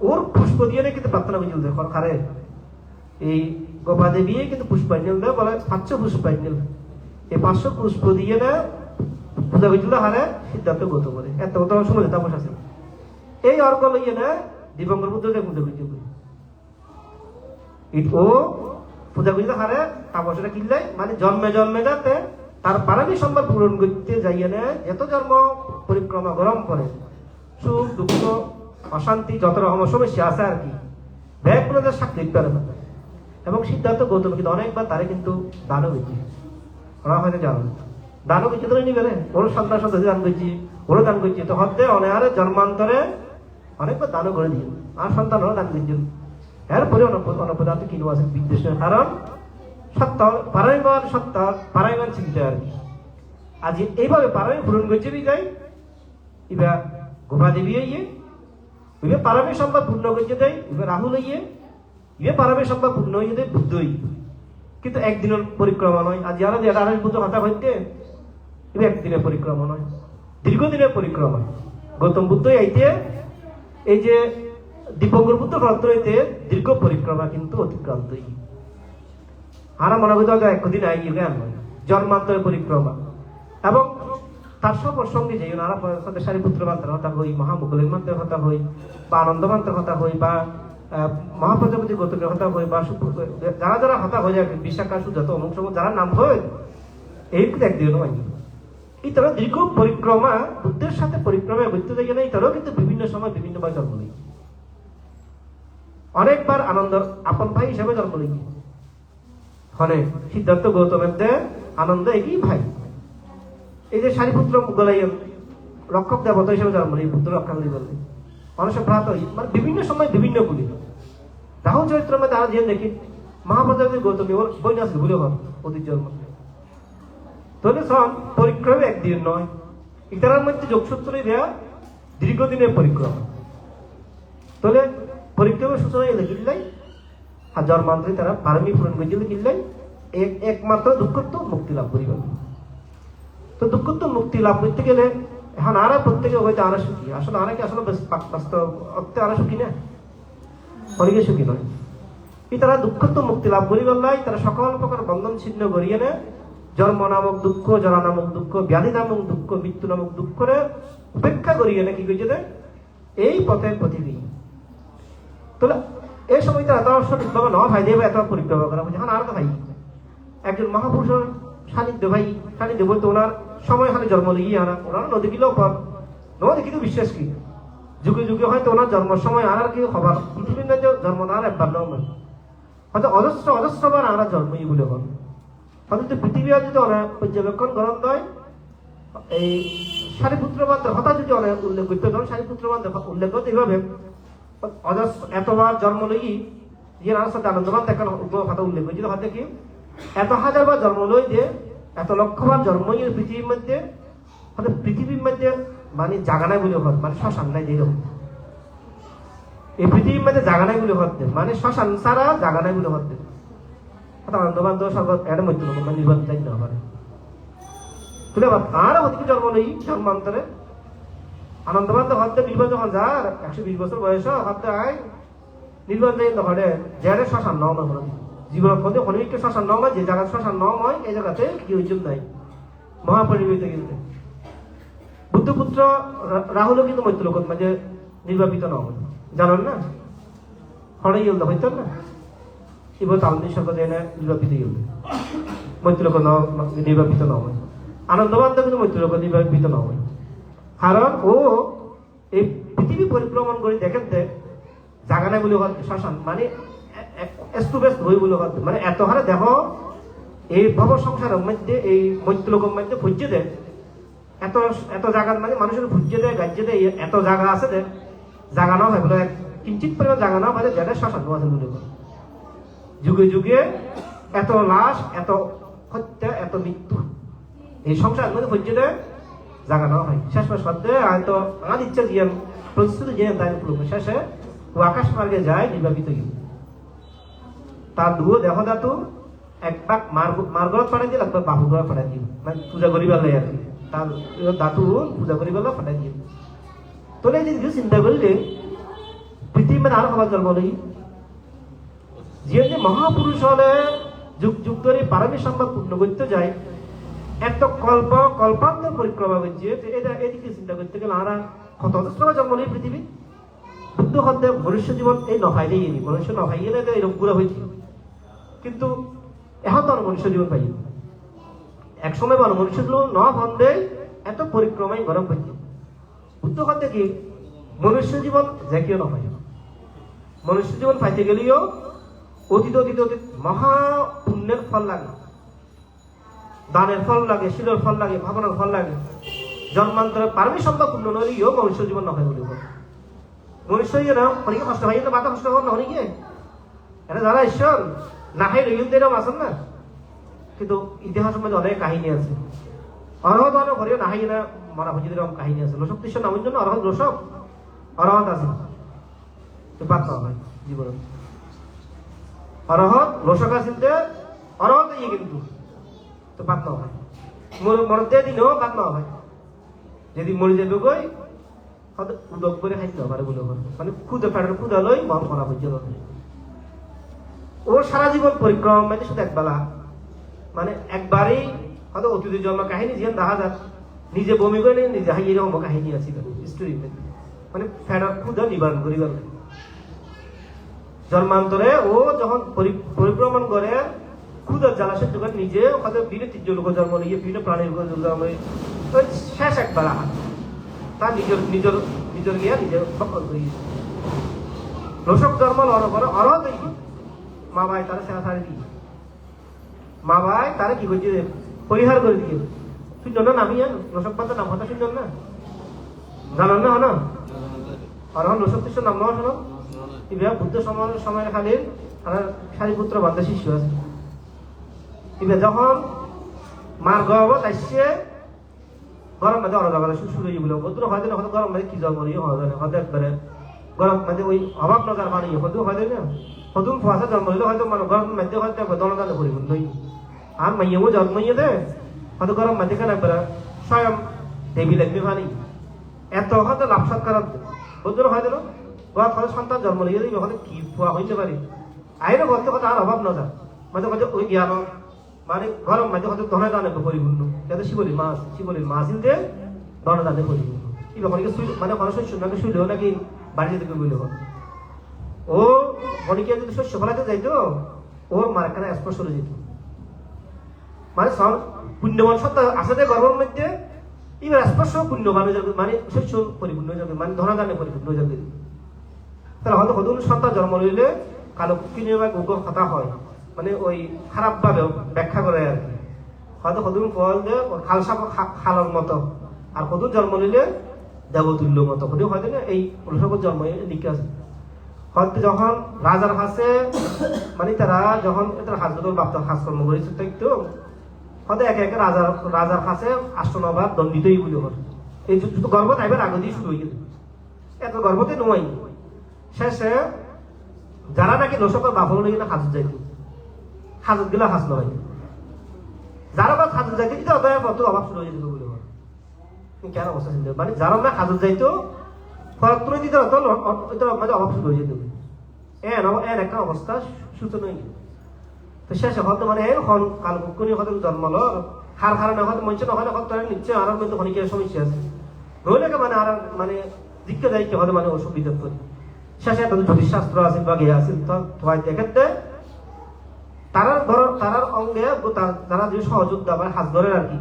ওর পুষ্প দিয়ে কিন্তু প্রার্থনা করছেন দেখো খারে এই গোপাদেবী কিন্তু পুষ্পাঞ্জল দেয় বলে 500 পুষ্পাঞ্জল, এই 500 পুষ্প দিয়ে না পূজা করছিল হারে সিদ্ধার্থ গত বলে এত কথা শুনে তাপস আছে এই অর্ক লইয়ে না দীপঙ্কর বুদ্ধকে পূজা করছে ও পূজা করছিল হারে তাপসটা কিনলাই, মানে জন্মে জন্মে যাতে তার পারামি সম্পদ পূরণ করতে যাইয়ে না এত জন্ম পরিক্রমা গরম করে সুখ দুঃখ অশান্তি যত রকম সমস্যা আছে আর কি ব্যাগ কোনো সাক্ষী পারে না। এবং সিদ্ধার্থ গৌতম কিন্তু অনেকবার তারে কিন্তু দানও হয়েছে, ওরা হয়তো জানো দানও করছে তো নিবে রে ওর সন্তান সন্তান দান করছি ওরও দান করছি, তো হতে অনেক জন্মান্তরে অনেকবার দানও করে দিয়ে আর সন্তানও দান করছেন। এরপরে অনপদার্থ কিনু আছে বিদ্বেষের কারণ সত্য পারায়ণ সত্য পারায়ণ চিন্তা আর কি। আজ এইভাবে পারায়ণ পূরণ করছে বিজয় এবার গোপাদেবী ইয়ে এবার পারামী সম্পদ পূর্ণ করছে দেয়, এবার রাহুল ইয়ে ইয়ে পারামী সম্পদ পূর্ণ হয়ে দেয় বুদ্ধই, কিন্তু একদিনের পরিক্রমা নয়। আজ যারা 28 বুদ্ধ হতা হইতে এবার একদিনের পরিক্রমা নয়, দীর্ঘদিনের পরিক্রমা। গৌতম বুদ্ধই আইতে এই যে দীপঙ্কর বুদ্ধ গ্রন্থ হইতে দীর্ঘ পরিক্রমা কিন্তু অতিক্রান্তই আর মনে করতে হয়তো একদিন আই জ্ঞান নয় জন্মান্তরের পরিক্রমা। এবং তার সব প্রসঙ্গে যে নানা সারিপুত্র মান্ত্রের কথা হই, মহামুকুলের মান্ত্রের কথা হই, বা আনন্দ মান্ত্রের কথা হই, বা মহাপ্রজাপতি গৌতমের কথা হই, বা যারা যারা হতা হয়ে যায় বিশাখা সুজাত অমুক সময় যারা নাম হয় এই কিন্তু একদিন নয়। এই তারা দীর্ঘ পরিক্রমা বুদ্ধের সাথে পরিক্রমায় ঘুরতে যাই না, তারাও কিন্তু বিভিন্ন সময় বিভিন্নভাবে জন্ম নেই। অনেকবার আনন্দ আপন ভাই হিসেবে জন্ম নেই, হলে সিদ্ধার্থ গৌতমের দে আনন্দ একই ভাই। এই যে সারিপুত্র গলাইয়ের রক্ষক দেবতা হিসেবে জন্ম নেই, বুদ্ধ রক্ষা করি বললে মানুষ ভ্রাত মানে বিভিন্ন সময় বিভিন্ন গুলি রাহুল চরিত্র মধ্যে আরো যে দেখি মহাপ্রজাপতি গৌতমী ওর বই না ভুলে হন অতীত জন্ম। তাহলে সব পরিক্রমে একদিন নয়, ইতারার মধ্যে যোগসূত্র দেয়া দীর্ঘদিনের পরিক্রমা। তাহলে পরিক্রমের সূচনা এলে কিনলাই আর জন্মান্তরে তারা পারমি পূরণ করে কিনলাই একমাত্র দুঃখত্ব মুক্তি লাভ করিবেন। তো দুঃখত্ব মুক্তি লাভ করতে গেলে এখন আরা প্রত্যেকে হয়তো আরা সুখী, আসলে আরাকে আসলে বাস্তব অর্থে আরা সুখী না, অনেকে সুখী নয়। এই তারা দুঃখত্ব মুক্তি লাভ করিবার লাই তারা সকল প্রকার বন্ধন ছিন্ন করিয়ে নেয়, জন্ম নামক দুঃখ, জরা নামক দুঃখ, ব্যাধি নামক দুঃখ, মৃত্যু নামক দুঃখরে উপেক্ষা করিয়ে নেয় কি কইছে যে এই পথের প্রতিদিন। তাহলে এই সময় তারা এত সঠিকভাবে ন ভাই দেবে এত পরিক্রমা করা হচ্ছে। আর তো ভাই একজন মহাপুরুষের সান্নিধ্য ভাই সান্নিধ্য বলতে ওনার সময় হাতে জন্ম লিগিয়ে আনা ওনার নদী গিলেও পর নদী কিন্তু বিশ্বাস কি যুগে যুগে হয়তো ওনার জন্মের সময় আর কি খবর পৃথিবীর না জন্ম না আর একবার নয় হয়তো অজস্রবার আমরা জন্মই বলে হন। হয়তো পৃথিবী আর যদি পর্যবেক্ষণ করেন হয় এই সারিপুত্র বান্ধব হঠাৎ যদি অনেক উল্লেখ করতে তখন সারিপুত্র বান্ধব উল্লেখ করতে এইভাবে এতবার জন্ম লই যে নার সাথে আনন্দবান দেখার কথা উল্লেখ করছিল হয়তো কি এত হাজারবার জন্ম লই যে এত লক্ষবার জন্ম পৃথিবীর মধ্যে হয়তো পৃথিবীর মধ্যে মানে জাগা নাই বলে হত মানে শ্মশান নাই যেরকম এই পৃথিবীর মধ্যে জাগা নাই বলে হতে মানে শ্মশান ছাড়া জাগা নাই বলে হতে আনন্দবান তো সব একটা মধ্যে মানে নির্বাচন চাই না পারে তুলে আর অধিক জন্ম নেই জন্মান্তরে আনন্দবান তো হতে নির্বাচন যখন যার 120 বছর বয়স হতে আয় নির্বাচন ঘটে যারে শ্মশান নাম হয় জীবন মধ্যে অনেক শ্মশান নাম হয় যে জায়গা শ্মশান নাম হয় এই জায়গাতে কি হয়েছিল নাই মহাপরিবর্তিত কিন্তু বুদ্ধপুত্র রাহুলও কিন্তু মৈত্রলোক মানে নির্বাপিত না হয় জানেন না হরেই গেল হইত না এবার তালনি সরকার এনে নির্বাপিত গেল মৈত্রলোক নির্বাপিত না হয় আনন্দবান কিন্তু মৈত্রলোক নির্বাপিত না হয় কারণ ও এই পৃথিবী পরিক্রমণ করে দেখেন জাগা নাই বলে শ্মশান মানে এস্টুবেস্ট হই বলে মানে এত হারে দেহ এই ভব সংসারের মধ্যে এই মৈত্রলোকের মধ্যে ভুজ্যে দেয় এত এত জায়গা মানে মানুষের ভুজ্যে দেয় গাজ্যে দেয় এত জায়গা আছে যে জায়গা না হয় বলে কিঞ্চিত পরিমাণ জায়গা না মানে যেটা শ্মশান আছে বলে যুগে যুগে এত লাশ এত হত্যা এত মৃত্যু এই সংসার মধ্যে ভুজ্যে দেয় জায়গা না হয় শেষ মাস মধ্যে হয়তো আমার ইচ্ছা দিয়ে প্রস্তুতি যে তাই শেষে ও আকাশ মার্গে যায় নির্বাপিত গিয়ে তার দুও দেহ ধাতু এক পাক মার্গত পাঠাই দিয়ে একবার বাবু ঘর পাঠাই দিও মানে পূজা করিবার লাগে আর কি তার ধাতু পূজা করিবার পাঠাই দিও তোলে যদি চিন্তা করলে পৃথিবী মানে আরো সবার জন্ম নেই যে মহাপুরুষ হলে যুগ যুগ ধরে পারমী সম্পদ পূর্ণ করতে যায় এত কল্পান্তর পরিক্রমা করছে এটা এদিকে চিন্তা করতে গেলে আমরা কত জন্ম নেই পৃথিবী বুদ্ধ হতে মনুষ্য জীবন এই নহাইলেই মনুষ্য নহাইলে এই রোগগুলো হয়েছিল কিন্তু এখন তো মনুষ্য জীবন পাই এক সময় বলো মনুষ্য জীবন ন বন্ধে এত পরিক্রমাই গরম হচ্ছে বুদ্ধ হতে কি মনুষ্য জীবন যে কেউ নয় মনুষ্য জীবন পাইতে গেলেও অতীত অতীত অতীত মহা পুণ্যের ফল লাগে দানের ফল লাগে শিলের ফল লাগে ভাবনার ফল লাগে জন্মান্তরে পারমী সম্ভব পূর্ণ নইলেও মনুষ্য জীবন নয় বলে মনুষ্য না অনেকে কষ্ট হয় বাধা কষ্ট হন না অনেকে এটা যারা ঈশ্বর না খাই রইল এরকম আছেন না কিন্তু ইতিহাসের মধ্যে অনেক কাহিনী আছে অরহত অনেক ঘরে না খাই না মরা ভুজি এরকম কাহিনী আছে লোসক কৃষ্ণ নামের জন্য অরহত লোসক অরহত আছে তো বাদ না হয় জীবনে অরহত লোসক আছে অরহত ইয়ে কিন্তু তো বাদ না হয় মরতে দিনও বাদ না হয় যেদিন মরে যাবে গই হয়তো উদক করে খাইতে পারে বলে মানে ক্ষুদে ফেটার ক্ষুদা লই মন করা পর্যন্ত ওর সারা জীবন পরিক্রমা মানে শুধু একবেলা মানে একবারেই হয়তো অতীতের জন্ম কাহিনী যেন দেখা যাক নিজে বমি করে নিয়ে নিজে হাই এরকম কাহিনী আছে স্টোরি মানে ফেটার ক্ষুদা নিবারণ করি গেল জন্মান্তরে ও যখন পরিক্রমণ করে ক্ষুদার জ্বালা সহ্য করে নিজে হয়তো বিরতির জন্য জন্ম নিয়ে বিভিন্ন প্রাণীর জন্ম শেষ একবেলা তার নিজের নিজের নিজের গিয়া নিজে সফল করি লোসক জন্ম অরহত মা ভাই তারা সেনা ছাড়ি দিই মা ভাই তারা কি করছে পরিহার করে দিয়ে শুনছ না নামি লোসক পান্তার নাম কথা শুনছ না জানান না হন অরহন লোসক কৃষ্ণ নাম নেওয়া শোনো এবার বুদ্ধ সময়ের খালি আমার সারিপুত্র বান্ধব শিষ্য আছে এবার যখন মার গর্ভত আসছে গরম মাঝে অনেক জায়গায় শুরু হয়ে গেল বন্ধুরা হয়তো না হয়তো গরম মাঝে কি জল মরি হয়তো একবারে গরম মাঝে ওই অভাব নগার পানি হয়তো হয়তো না হয়তো ফুয়াশা জন্ম হইলে হয়তো মানে গরম মাঝে হয়তো দলদালে করি নই আর মাইয়াও জন্ম দে হয়তো গরম মাঝে কেন একবারে স্বয়ং দেবী লাগবে ভারী এত হয়তো লাভ সৎকার বন্ধুরা হয়তো না হয়তো সন্তান জন্ম নিয়ে দিবে হয়তো কি ফুয়া হইতে পারি আইরও বলতে কথা আর অভাব নজা মাঝে মাঝে ওই জ্ঞান মানে গরম মাঝে হয়তো ধনে দানে পরিপূর্ণ যাতে শিবলির মাছ দিয়ে ধনে দানে পরিপূর্ণ এবার অনেকে মানে কোনো শস্য নাকি শুইলেও নাকি বাড়িতে থেকে বইলে ও অনেকে যদি শস্য ফলাতে যাইতো ওর মারখানা স্পর্শ হয়ে যেত মানে পুণ্যবান সত্তা আছে যে গর্বের মধ্যে এবার স্পর্শ পুণ্যবান হয়ে যাবে মানে শস্য পরিপূর্ণ হয়ে যাবে মানে ধনে দানে পরিপূর্ণ হয়ে যাবে তাহলে হয়তো হদুন সন্তান জন্ম লইলে কালো কিনে বা গোগর কথা হয় মানে ওই খারাপ ভাবে ব্যাখ্যা করে আর কি হয়তো কদুম ফল দে খালসা খালার মতো আর কদুম জন্ম নিলে দেবতুল্য মতো কদুম হয়তো না এই সকল জন্ম লিখে আছে হয়তো যখন রাজার কাছে মানে তারা যখন তারা হাজত বাপ্ত কাজকর্ম করেছে একটু হয়তো একে একে রাজার কাছে আষ্টনবার দণ্ডিতই বলে হল এই শুধু গর্ব টাইপের আগে দিয়ে শুরু হয়ে গেল এত গর্বতে নয় শেষে যারা নাকি দর্শকের বাফল নিয়ে না হাজত যাইত হাজত গেলে হাজ নয় যারা বা হাজত যাইতে দিতে অতএব কত অভাব শুরু হয়ে যেত বলে হল কেন অবস্থা ছিল মানে যারা না হাজত যাইতো তুলে দিতে হতো মানে অভাব শুরু হয়ে যেত এর একটা অবস্থা সূচনা হয়ে গেল তো শেষে হয়তো মানে এখন কালকুনি হয়তো জন্মাল হার কারণে হয়তো মঞ্চ না হলে হয়তো নিশ্চয় আর কিন্তু অনেকের সমস্যা আছে নইলে মানে আর মানে দিককে দায়িত্ব হলে মানে অসুবিধা করি শেষে তাদের জ্যোতিষশাস্ত্র আছে বা গিয়ে আছে এক্ষেত্রে তারার অঙ্গে তারা যে সহযোগিতা বা হাত ধরে আর কি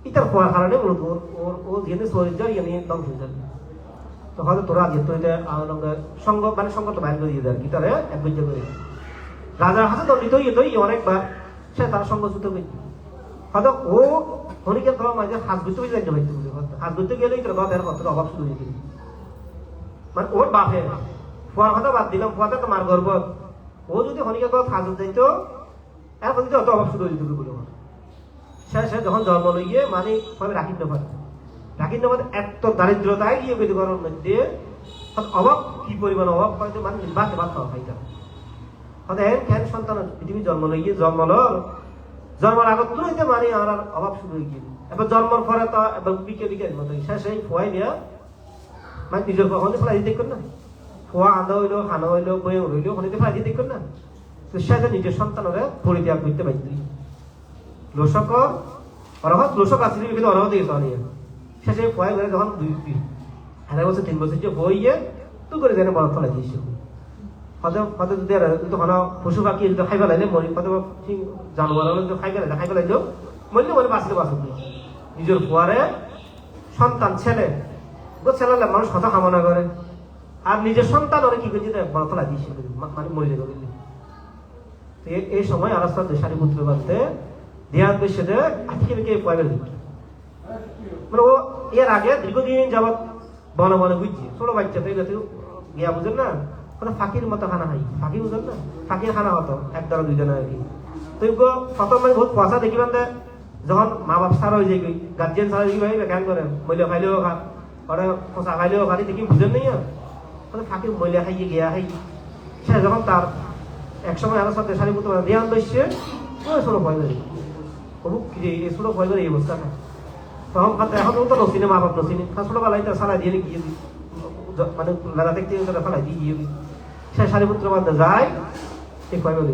ইটার হওয়ার কারণে মূলত ও যেহেতু শরীর যায় ইয়ে নিয়ে ধ্বংস হয়ে যাবে তো হয়তো তোরা যেহেতু সঙ্গ মানে সঙ্গ তো বাইরে করে দিয়ে দেয় আর কি তারা এক বৈদ্য করে রাজার হাতে দণ্ডিত হইতই অনেকবার সে তার সঙ্গচ্যুত হইত হয়তো ও ক্ষণিকের ধর্ম মাঝে হাত ধরতে হয়ে যাইতে হইতে হাত ধরতে গেলেই তোর বাপের কতটা অভাব শুরু হয়ে মানে ওর বাপে ফুয়ার কথা বাদ দিলাম ফুয়াতে তো মার গর্ব ও যদি ক্ষণিকের কথা হাত যাইতো এর প্রতি অত অভাব শুরু হয়ে যেত বলে সে যখন জন্ম লইয়ে মানে রাখিন নেবার এত দারিদ্রতায় গিয়ে বেদি করার মধ্যে অভাব কি পরিমাণ অভাব হয়তো মানে নির্বাচে ভাত খাওয়া খাইতে হয়তো কেন সন্তান পৃথিবী জন্ম লইয়ে জন্মের আগত তুলইতে মানে আর অভাব শুরু হয়ে গিয়ে এবার জন্মের পরে তো এবার বিকেল মতো শেষে ফুয়াই দিয়া মানে নিজের কখন ফেলাই দিতে না ফুয়া আন্দা হইলো খানা হইলো বয়ে হইলো ওখানে ফেলাই দিতে না তো সে নিজের সন্তানরে পরিত্যাগ করতে পারত লোসকর অরহত লোসক আসলে কিন্তু অরহত দিয়েছে অনেক শেষে ফুয়াই করে যখন 2-3 বছর যে হইয়ে তো করে যেন বড় ফেলাই দিয়েছে হয়তো যদি তখন পশু পাখি যদি খাই পেলাইলে মরি হয়তো জানোয়ার যদি খাই পেলাইলেও মরলে মরে বাঁচলে বাঁচত নিজের ফুয়ারে সন্তান ছেলে ছেলে মানুষ কথা কামনা করে আর নিজের সন্তান ওরা কি করছে বড় ফেলা দিয়েছে মানে মরে যাবে এই সময় আলাস্তার দেশারি পুত্র বাড়তে দেহাত বেশি আজকে পয়লা দিচ্ছে মানে ও এর আগে দীর্ঘদিন যাবৎ বনে বুঝছি ছোট বাচ্চা তো গিয়া বুঝেন না মানে ফাঁকির মতো খানা খাই ফাঁকি বুঝেন না ফাঁকির খানা হতো একদারা 2 জনের আর কি তো প্রথম মানে বহুত পয়সা দেখিবেন যখন মা বাপ সারা হয়ে যায় গার্জিয়ান সারা হয়ে কেন করে মহিলা খাইলেও খা ওরা খোঁচা খাইলেও খালি দেখি বুঝেন নাই মানে ফাঁকি মহিলা খাইয়ে গিয়া খাই সে যখন তার একসময় আরো সাথে শাড়ি পুত্র ধ্যান বসছে ওই ছোট ভয় করে অমুক এই ছোট ভয় করে এই অবস্থা না তখন এখন তো নসিনে মা বাপ নসিনে ছোটবেলায় তার সারা দিয়ে গিয়ে মানে লাদা দেখতে ফেলাই দিয়ে গিয়ে সে শাড়িপুত্র বান্ধে যায় এই কয় বলে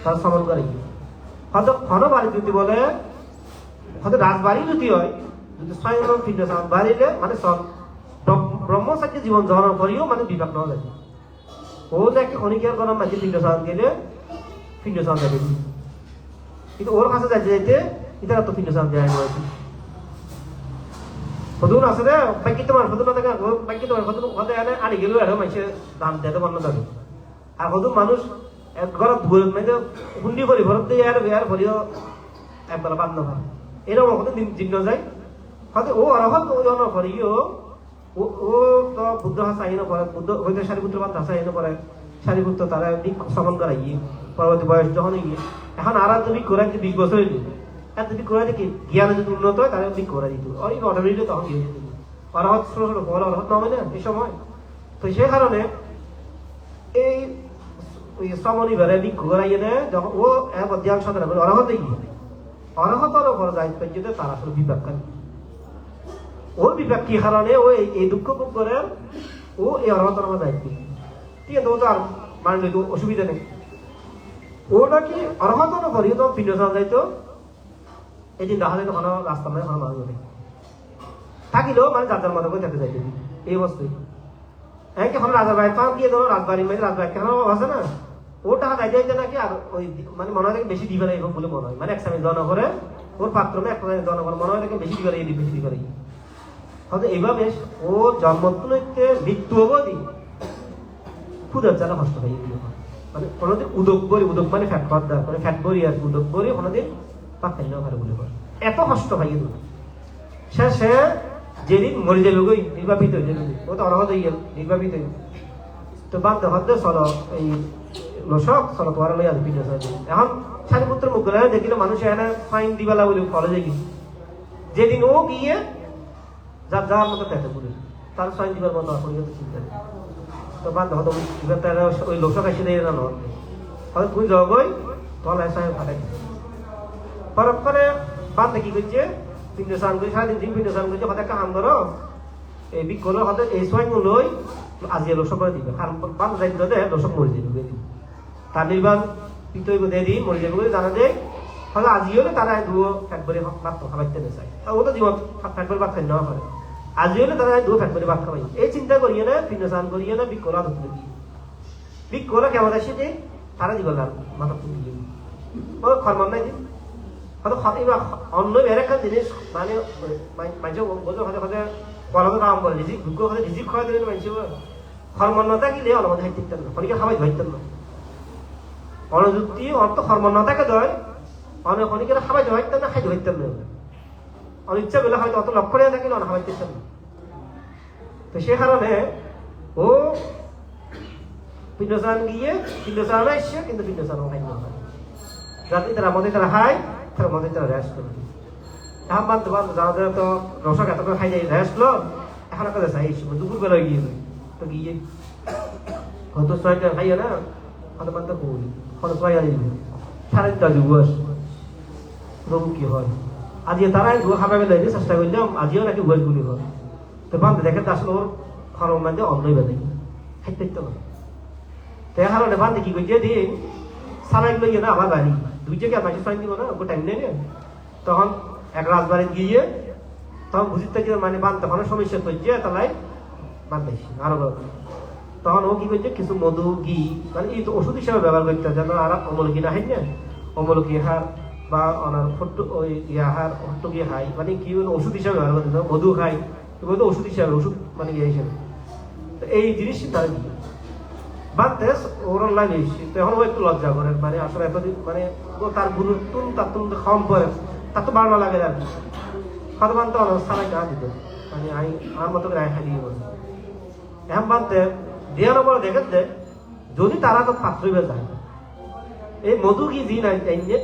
তার সমান করে গিয়ে হয়তো ক্ষণ বাড়ি যদি বলে হয়তো রাজবাড়ি যদি হয় যদি স্বয়ং ফিরে বাড়িলে মানে সব ব্রহ্মচার্য জীবন ধারণ করিও মানে বিভাগ নেওয়া যায় ও নাকি ক্ষণিকের কোনো মাঝে ফিরে সাধারণ গেলে ফিরে সাধারণ যাবে কিন্তু ওর কাছে যাইতে যাইতে এটা তো ফিরে সাধারণ যায় সদুন আছে রে বাকি তোমার সদুন দেখা বাকি তোমার সদুন হতে আনে আনি গেল আর মাইছে দাম দিতে বন্ধ যাবে আর সদুন মানুষ একবার ধুয়ে মানে হুন্ডি করে ভরত দিয়ে আর ভরিও একবার বাদ না হয় এরকম হতে জিন্ন যায় হয়তো ও অরহত ওই অন করিও ও তো বুদ্ধ হাসা আইন পরে বুদ্ধ হইতে শারিপুত্র বাদ হাসা আইন পরে শারিপুত্র তারা সমন করাই পরবর্তী বয়স যখন গিয়ে এখন আর তুমি করাই 20 বছর হইল আর যদি করে দেখি জ্ঞানে যদি উন্নত হয় তাহলে ঠিক করে দিত ওই অটোমেটিক তখন দিয়ে যেত অরহত ছোট ছোট ফল অরহত নামে না এই সময় তো সে কারণে এই শ্রমণী বেড়ে দিক ঘুরাইয়ে নেয় যখন ও এক অধ্যায় সাধনা করে অরহতে গিয়ে অরহতর ওপর দায়িত্ব যেতে তার আসলে বিপাক করে ওর বিপাক কি কারণে ও এই দুঃখ ভোগ করে ও এই অরহতর আমার দায়িত্ব ঠিক আছে ও তো আর মানে অসুবিধা নেই ও নাকি অরহত করি তো পিণ্ড যাইতো এই দিন দেখা যায় কোনো রাস্তা মানে কোনো মানুষ নেই থাকিলেও মানে যার মতো করে যেতে যাইতে এই অবস্থায় এখন রাজাবাড়ি পাম দিয়ে ধরো রাজবাড়ি মানে রাজবাড়ি কেন আছে না ও টাকা যাইতে যাইতে নাকি আর ওই মানে মনে হয় বেশি দিবে লাগবে বলে মনে হয় মানে এক সামনে জনগরে ওর পাত্রমে একটা জনগণ মনে হয় বেশি দিবে লাগে বেশি দিবে লাগে হয়তো এইভাবে ও জন্মতে মৃত্যু অবধি ক্ষুদার জ্বালা কষ্ট হয়ে গেল মানে কোনোদিন উদক মানে ফ্যাট খাওয়ার মানে ফ্যাট বড়ি আর উদক বড়ি কোনোদিন বা খাইল ভালো বলে বলে এত কষ্ট পাই শেষে যেদিন মরে যাবে গই নির্বাপিত হয়ে যাবে ও তো অনাহত হয়ে গেল নির্বাপিত হয়ে তো বাদ হদ্দে চলো এই লোসক চলো তোমার লই আজ পিঠে এখন সারিপুত্র মুখ দেখিল মানুষ এখানে ফাইন দিবেলা বলে কলেজে গিয়ে যেদিন ও গিয়ে যার যাওয়ার মতো তেতে পড়ে তার ফাইন দিবার মতো আপনি চিন্তা নেই তো বাদ হতো ওই লোসক এসে দিয়ে না হয়তো তুই যাও গই তোমার এসে ফাটাই পরব করে বাদ কি করছে পিণ্ড স্নান করে সারাদিন দিন পিণ্ড স্নান করছে হয়তো একটা কাম করো এই বিক্ষণ হয়তো এই সোয়াইন লই আজি লোসক করে দিবে কারণ বাদ দায়িত্ব দেয় লোসক মরে যাবে তার নির্বাণ পিতই দিয়ে দিই মরে যাবে বলে জানা যায় হলে আজি হলে তারা দুয়ো ফ্যাটবরি ভাত খাবাইতে চায় ও তো জীবন ফ্যাটবরি ভাত খাই নেওয়া হয় আজি হলে তারা দুয়ো ফ্যাটবরি ভাত খাবাই এই চিন্তা করিয়ে না পিণ্ড স্নান করিয়ে না বিক্ষলা ধরতে দিয়ে বিক্ষলা কেমন আসে যে তারা জীবন মাথা তুলে দিয়ে ও খরমান নাই যে হয়তো এবার অন্য বেড়ে জিনিস মানে মানুষ বোঝো হয়তো হয়তো কলমে কাম করে রিজিক দুঃখ হয়তো রিজিক খাওয়া দিলে মানুষ খরমান্যতা গিলে অলমধ্যে হাইতে না অনেকে খাবাই ধরতেন না অনযুক্তি অর্থ খরমান্যতাকে দেয় অনেকে খাবাই ধরতেন না খাই ধরতেন না অনিচ্ছা বেলা হয়তো অত লক্ষ্য নিয়ে থাকিলে অনেক খাবাইতেন না তো সে কারণে ও পিণ্ডস্নান গিয়ে পিণ্ডস্নান আসছে কিন্তু পিণ্ডস্নান খাই না যাতে তারা মধ্যে তারা খায় তার মধ্যে তারা রেস্ট করে এখন বান্ধব যাদের তো রসক এত করে খাই যায় রেস্ট লো এখন একটা চাই দুপুর বেলা গিয়ে তো গিয়ে হয়তো ছয়টা খাইয়ে না হয়তো বান্ধব করি হয়তো ছয় আনি সাড়ে তিনটা দিব রোগ কি হয় আজি তারাই খাবার বেলা চেষ্টা করলাম আজিও নাকি বয়স গুলি হয় তো বান্ধব দেখে আসলে ওর খরম বান্ধে অন্যই বেঁধে খাইতে পারে তো এখন বান্ধব কি করছে দিন সারাই লইয়ে না আমার বাড়ি দুই জায়গায় মাসে সাইন দিব না ওকে টাইম নেই না তখন এক রাজবাড়ি গিয়ে তখন বুঝতে যে মানে বান তখন সমস্যা করছে তাহলে বান্ধাইছি আরো তখন ও কি করছে কিছু মধু ঘি মানে এই তো ওষুধ হিসাবে ব্যবহার করতে যেন আর অমল ঘি না হয় না অমল ঘি হার বা ওনার ফটো ওই হার ফটো গিয়ে খাই মানে কি ওষুধ হিসাবে ব্যবহার করতে মধু খাই তো ওষুধ হিসাবে ওষুধ মানে ইয়ে হিসাবে তো এই জিনিস তারা দিয়ে বাদতে ওর অনলাইন এসেছি তো এখন ও একটু লজ্জা করে মানে আসলে এতদিন মানে তার গুরুত্ব তার তুমি খাওয়ান পরে তার তো বাড়না লাগে আর কি হয়তো বানতে সারাই না দিত মানে আমি আমার মতো করে খাই দিয়ে বলি এখন বানতে দেওয়ার পরে দেখে যে যদি তারা তো পাত্রবে যায় এই মধু কি দিন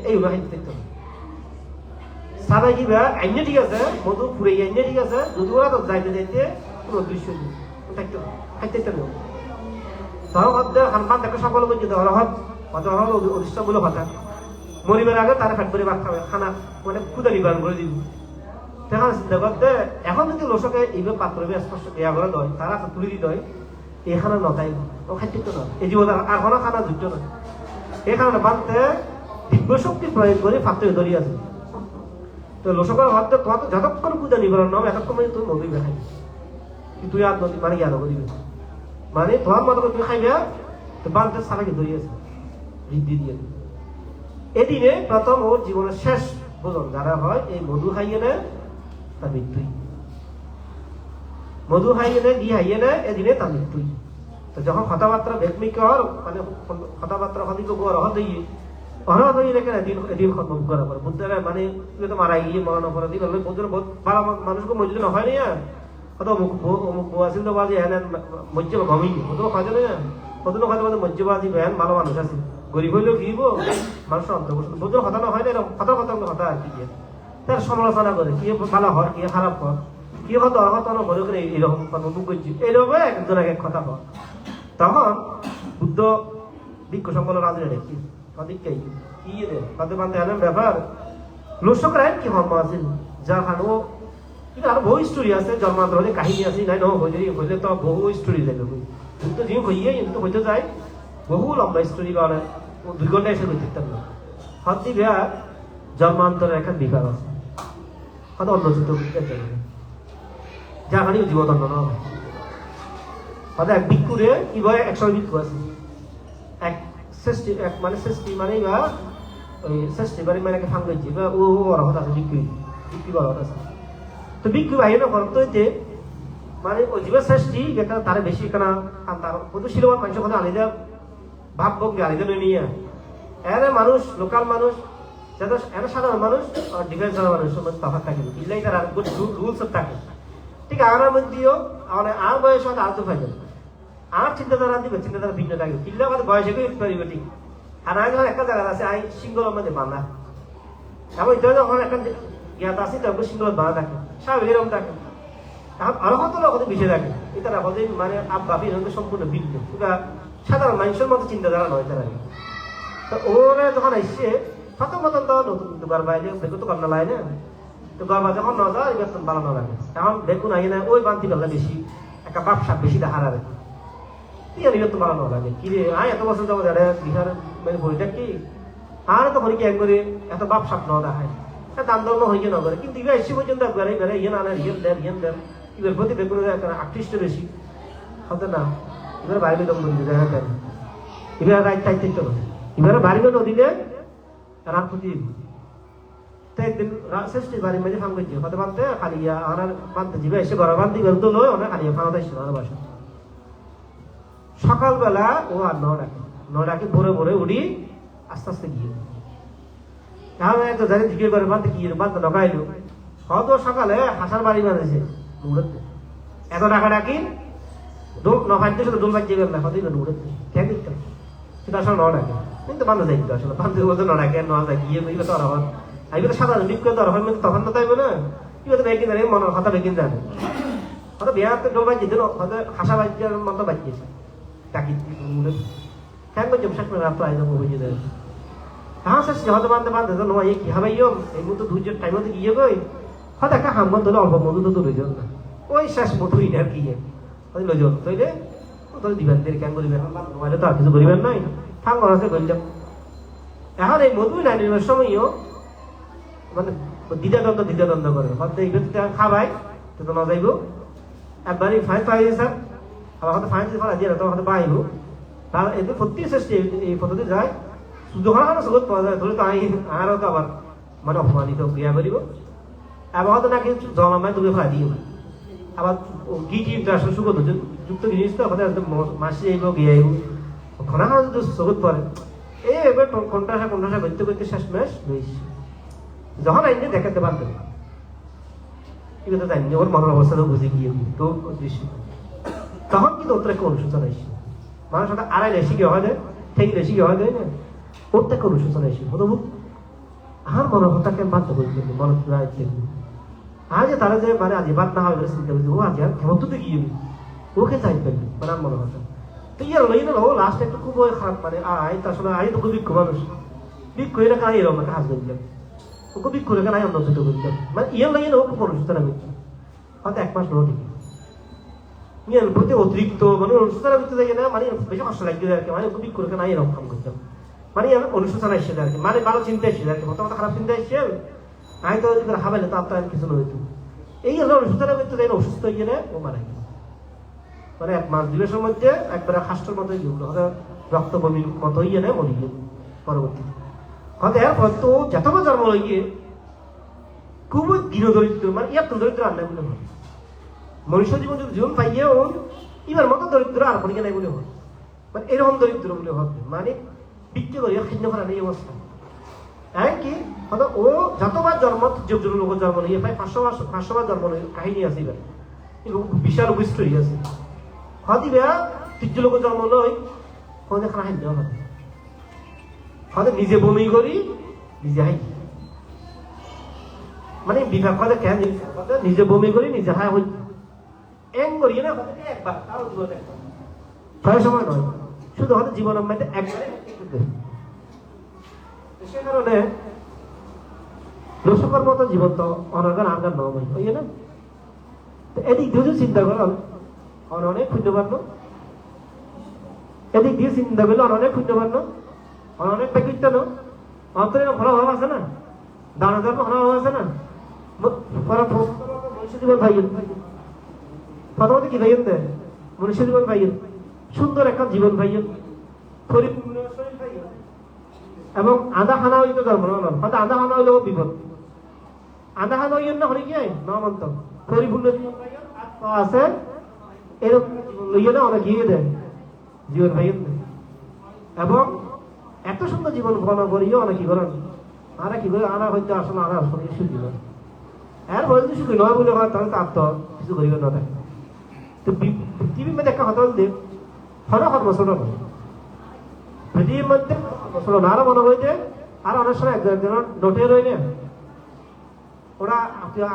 এই উনাহাই দেখতে সারাই কি আইনে ঠিক আছে মধু ফুরে আইনে ঠিক আছে যদি ওরা তো যাইতে যাইতে কোনো দৃশ্য নেই থাকতে খাইতে নেই ধরো হতে হানপান দেখে সকল করছে ধরো হয়তো অধিষ্ঠানগুলো কথা মরিবার আগে তারা ফ্যাট করে ভাত খাবে খানা মানে ক্ষুদা নিবারণ করে দিব তখন চিন্তা করতে এখন যদি লোসকে এইভাবে পাত্র স্পষ্ট দেওয়া করে দেয় তারা তুলে দিতে হয় এই খানা নতাই ও খাদ্য নয় এই জীবন আর কোনো খানা যুক্ত নয় এই কারণে বানতে দিব্য শক্তি প্রয়োগ করে পাত্রে ধরিয়ে আছে তো লোসকের হতে তোমার তো যতক্ষণ ক্ষুদা নিবারণ নয় এতক্ষণ তুমি মধুই খাই তুই আর নদী মানে জ্ঞান করিবে মানে তোমার মতো তুমি খাইবে তো বানতে সারাকে ধরিয়েছে বৃদ্ধি দিয়ে এদিনে প্রথম ওর জীবনের শেষ ভোজন যারা হয় এই মধু খাইয়ে নেয় তার মৃত্যুই মধু খাইয়ে নেয় ঘি খাইয়ে নেয় এদিনে তার মৃত্যুই তো যখন কথাবার্তা বেদমিক হর মানে কথাবার্তা হদিক গোয়ার হদিয়ে অহরহ হয়ে রেখে এদিন খতম করা পরে বুদ্ধের মানে তুই তো মারা গিয়ে মরণ করে দিল বুদ্ধের বহুত ভালো মানুষকে মজলে না হয় না কত অমুক আসিল তো বাজি হ্যাঁ মজ্জে ঘমি ওদের খাওয়া যাবে না ওদের খাওয়া যাবে মজ্জেবাজি ভ্যান ভালো মানুষ আছে গরিব হইলেও গিব মানুষ অন্তর্ভুক্ত বুদ্ধের কথা না হয় না এরকম কথা কথা আর কি তার সমালোচনা করে কি ভালো হয় কি খারাপ হয় কি হতো হতো না বলে করে এইরকম মুখ করছি এইরকম একজন এক কথা হয় তখন বুদ্ধ বিক্ষ সম্পন্ন রাজরে দেখি তাদেরকে কি তাদের বান্ধে এমন ব্যাপার লোকসকরা কি হম আছিল যা খানো কিন্তু আরো বহু স্টোরি আছে জন্মান্তর হলে কাহিনী আছে নাই ন হইলে তো বহু স্টোরি যাবে কিন্তু যে হইয়ে কিন্তু হইতে যায় বহু লম্বা স্টোরি কারণে 2 ঘন্টা এসে করতে পারতাম না হতে বিয়া জন্মান্তরের একটা বিভাগ আছে হয়তো অন্য যুদ্ধ যা খালি জীবদণ্ড না হয় হয়তো এক ভিক্ষুরে কি বলে 100 ভিক্ষু আছে এক শ্রেষ্ঠী এক মানে শ্রেষ্ঠী মানে বা ওই শ্রেষ্ঠী বাড়ি মানে ফাং গেছি বা ও অর্হত আছে বিক্রি অর্হত আছে তো বিক্রি বাইরে করতে হইতে মানে ওই জীবের শ্রেষ্ঠী যেটা তার বেশি কেনা তার কত শিলবান মানুষ কথা আনিদা ভাবভঙ্গি আনিদা নিয়ে এর মানুষ লোকাল মানুষ যাতে এত সাধারণ মানুষ আর ডিফেন্স মানুষের মধ্যে তফাৎ থাকে ইলাই তার রুলস থাকে ঠিক আমার মধ্যেও আমার বয়স হয়তো আলতু ফাইল আমার চিন্তাধারা দিবে চিন্তাধারা ভিন্ন থাকবে কিনলে আমাদের বয়সে পারিবে ঠিক আর আমি যখন একটা জায়গা আছে আমি সিঙ্গলের মধ্যে বাঁধা এবং এটা যখন একটা জ্ঞাত আছে তখন সিঙ্গল বাঁধা থাকে স্বাভাবিক এরকম থাকে আরো কত লোক বিষয় থাকে এটা বলতে মানে আব্বাবি সম্পূর্ণ ভিন্ন এটা সাধারণ মানুষের মতো চিন্তাধারা নয় তারা তো ওরা যখন আসছে প্রথম প্রথম তো নতুন দুবার বাইরে বেগুন তো কম না লাগে না তো গর্বা যখন না যায় বেতন বাড়ানো লাগে এখন বেগুন আগে না ওই বান্তি বেলা বেশি একটা ব্যবসা বেশি দেখা যাবে কি আর বেতন বাড়ানো লাগে কি রে আয় এত বছর যাবো বিহার মানে বইটা কি আর তো হরিকে একবারে এত ব্যবসা ন দেখায় দাম দর হয়ে না করে কিন্তু এবার এসে পর্যন্ত একবারে এবারে ইয়ে আনে ইয়েন দেন এবার প্রতি বেগুনের একটা আকৃষ্ট বেশি হতে না এবার বাইরে দম বন্ধু দেখা দেন এবার রাইট টাইট তো এবারে বাড়ির নদীতে রাত প্রতি তাই দিন শেষ বাড়ির মেঝে ফাং করছে হতে পারতে খালি আর বাঁধতে যাবে এসে ঘর বান্ধি বেরোতে নয় অনেক খালি ফাঁড়া ছিল আমার বাসা সকালবেলা ও আর নটাকে ভোরে ভোরে উড়ি আস্তে আস্তে গিয়ে তাহলে একটা জানি জিজ্ঞেস করে বাঁধতে গিয়ে বাঁধতে ঢকাইলো হয়তো সকালে হাসার বাড়ি বাঁধেছে এত টাকা ডাকি দোল নফাইতে শুধু দোল বাজিয়ে গেল না হতেই উড়েছে খেয়ে দিতে সেটা আসলে ডাকে কিন্তু বান্ধব যাইতো আসলে বান্ধব বলতে ডাকে নয় গিয়ে বুঝলে তো আর আমি তো সাধারণ বিক্রয় তো আর হয় তখন তো তাইবো না কি হয়তো বেকিন জানে মনে কথা বেকিন জানে হয়তো বিহারতে ডোল বাজিয়ে হয়তো হাসা বাজিয়ার মতো বাজিয়েছে ডাকি হ্যাঁ করছে শেষ করে রাত্র আয়োজন বুঝিয়ে দেয় হ্যাঁ শেষ হয়তো বান্ধে তো নয় কি হবে এই মতো দুইজন টাইম মতো গিয়ে গই হয়তো একটা হাম ধরলে অল্প মধু তো লইজন না ওই শেষ মধু ইনার গিয়ে হয়তো লইজন তৈলে তোর দিবেন কেন করিবেন নইলে তো আর কিছু করিবেন নাই ফাং আছে বললাম এখন এই মধু নাই নির্মাণের সময়ও মানে দ্বিধাদ্বন্দ্ব করে হয়তো এই ব্যক্তি খাবাই তো না যাইব একবারই ফাইন পাই স্যার আবার হয়তো ফাইন যদি ফলা দিয়ে তো হয়তো পাইব তার এতে সত্যি শেষে এই পদ্ধতি যায় যখন আমার সুযোগ পাওয়া যায় তাহলে তো আরও তো আবার মানে অপমানিত ক্রিয়া করিব আবার হয়তো নাকি জলামায় ডুবে ফেলা দিয়ে আবার ঘি আসলে সুগন্ধ যুক্ত জিনিস তো হয়তো একদম মাসি আইব গিয়ে আইব ঘনা খাওয়া যদি সুগত পড়ে এই এবার কোনটা করতে করতে শেষ মেশ হয়েছে যখন আইনে দেখাতে পারতেন এবার তো জানি ওর মনের অবস্থাটা বুঝে গিয়ে তো দৃশ্য তখন কিন্তু ওর একটা অনুশোচনা এসে মানুষ হয়তো আড়াই রেসি কি হয় ঠিক রেসি কি হয় না ওর থেকে অনুশোচনা এসে হতো আর মনে হতাকে বাধ্য করে মনে আজ তারা যে মানে আজ বাদ না হয় চিন্তা করছি ও আজ আর কেমন তো গিয়ে ওকে চাইবেন মানে আমার মনে হতো তো ইয়ার লই না ও লাস্ট একটু খুব খারাপ মানে আয় তার সময় আয় তো খুব বিক্ষ মানুষ বিক্ষ এটা কাজ এরকম একটা হাসবেন ওকে বিক্ষ রেখে নাই অন্য ছোট করতাম মানে ইয়ার লাগে না ওকে অনুসূচনা করছে হয়তো 1 মাস নয় ঠিক ইয়ার প্রতি অতিরিক্ত মানে অনুসূচনা করতে যাই না মানে বেশি কষ্ট লাগবে আর কি মানে ওকে বিক্ষ রেখে নাই এরকম কাম করতাম মানে অনুসূচনা এসে আর কি মানে ভালো চিন্তা এসে আর কি হয়তো খারাপ চিন্তা এসে আমি তো যদি হাবাইলে তো আপনার কিছু নইতো এই হলো অনুসূচনা করতে যাই না অসুস্থ হয়ে গেলে ও মারা গেল মানে 1 মাস 2 মাসের মধ্যে একবারে হাস্টের মতো হয়তো রক্ত বমির মতো হয়ে গেলে মরে গেল পরবর্তীতে হয়তো এরপর তো যতবার জন্ম হয়ে গিয়ে খুবই দরিদ্র মানে এত দরিদ্র আন্না বলে হয় মনুষ্য জীবন যদি জীবন পাইয়েও এবার মতো দরিদ্র আর পরীক্ষা নাই বলে হয় মানে এরকম দরিদ্র বলে হবে মানে বিক্রি করি খাদ্য করা নেই অবস্থা কি হয়তো ও যতবার জন্ম যোগ লোক জন্ম নিয়ে প্রায় 500 বার জন্ম কাহিনী আছে এবার বিশাল স্টোরি আছে হয়তো তৃতীয় লোক জন্ম লই কোন খানা খাদ্য হবে হয়তো নিজে বমি করি নিজে হাই মানে বিভাগ কথা কেন নিজে বমি করি নিজে হাই হই এং করি না একবার তাও জীবনে প্রায় সময় নয় শুধু হয়তো জীবনের মধ্যে একবারে সে কারণে দর্শকের মতো জীবন তো অনাগান আগান নয় ওই না এদিক দিয়ে চিন্তা করলাম অনেক ক্ষুদ্রবান্য এদিক দিয়ে চিন্তা করলে অনেক ক্ষুদ্রবান্য অনেক প্যাকেট অন্তরে ভালো ভাব আছে না দানা দানা ভালো ভাব আছে না মনুষ্য জীবন ভাইয়ের প্রথমত কি ভাইয়ের দেয় মনুষ্য জীবন ভাইয়ের সুন্দর একটা জীবন ভাইয়ের পরিপূর্ণ শরীর ভাইয়ের এবং আধা হানা হইতে জন্ম হয়তো আধা হানা হইলেও বিপদ আধা হানা হইয়ের না হলে কি নমন্ত পরিপূর্ণ জীবন ভাইয়ের আত্মা আছে এরকম লইয়ে না অনেক ইয়ে দেয় জীবন ভাইয়ের এবং এত সুন্দর জীবন ঘন করিও অনেক কি করেন আরা কি করে আনা হইতে আসলে আনা আসলে ইস্যু দিল এর বলে যদি শুধু নয় বলে হয় তাহলে তার তো কিছু করিবে না থাকে তো পৃথিবীর মধ্যে একটা কথা বলতে হলো কর্মসূল পৃথিবীর মধ্যে কর্মসূল আরো মনে হয় যে আর অনেক সময় একজন নোটে রইলে ওরা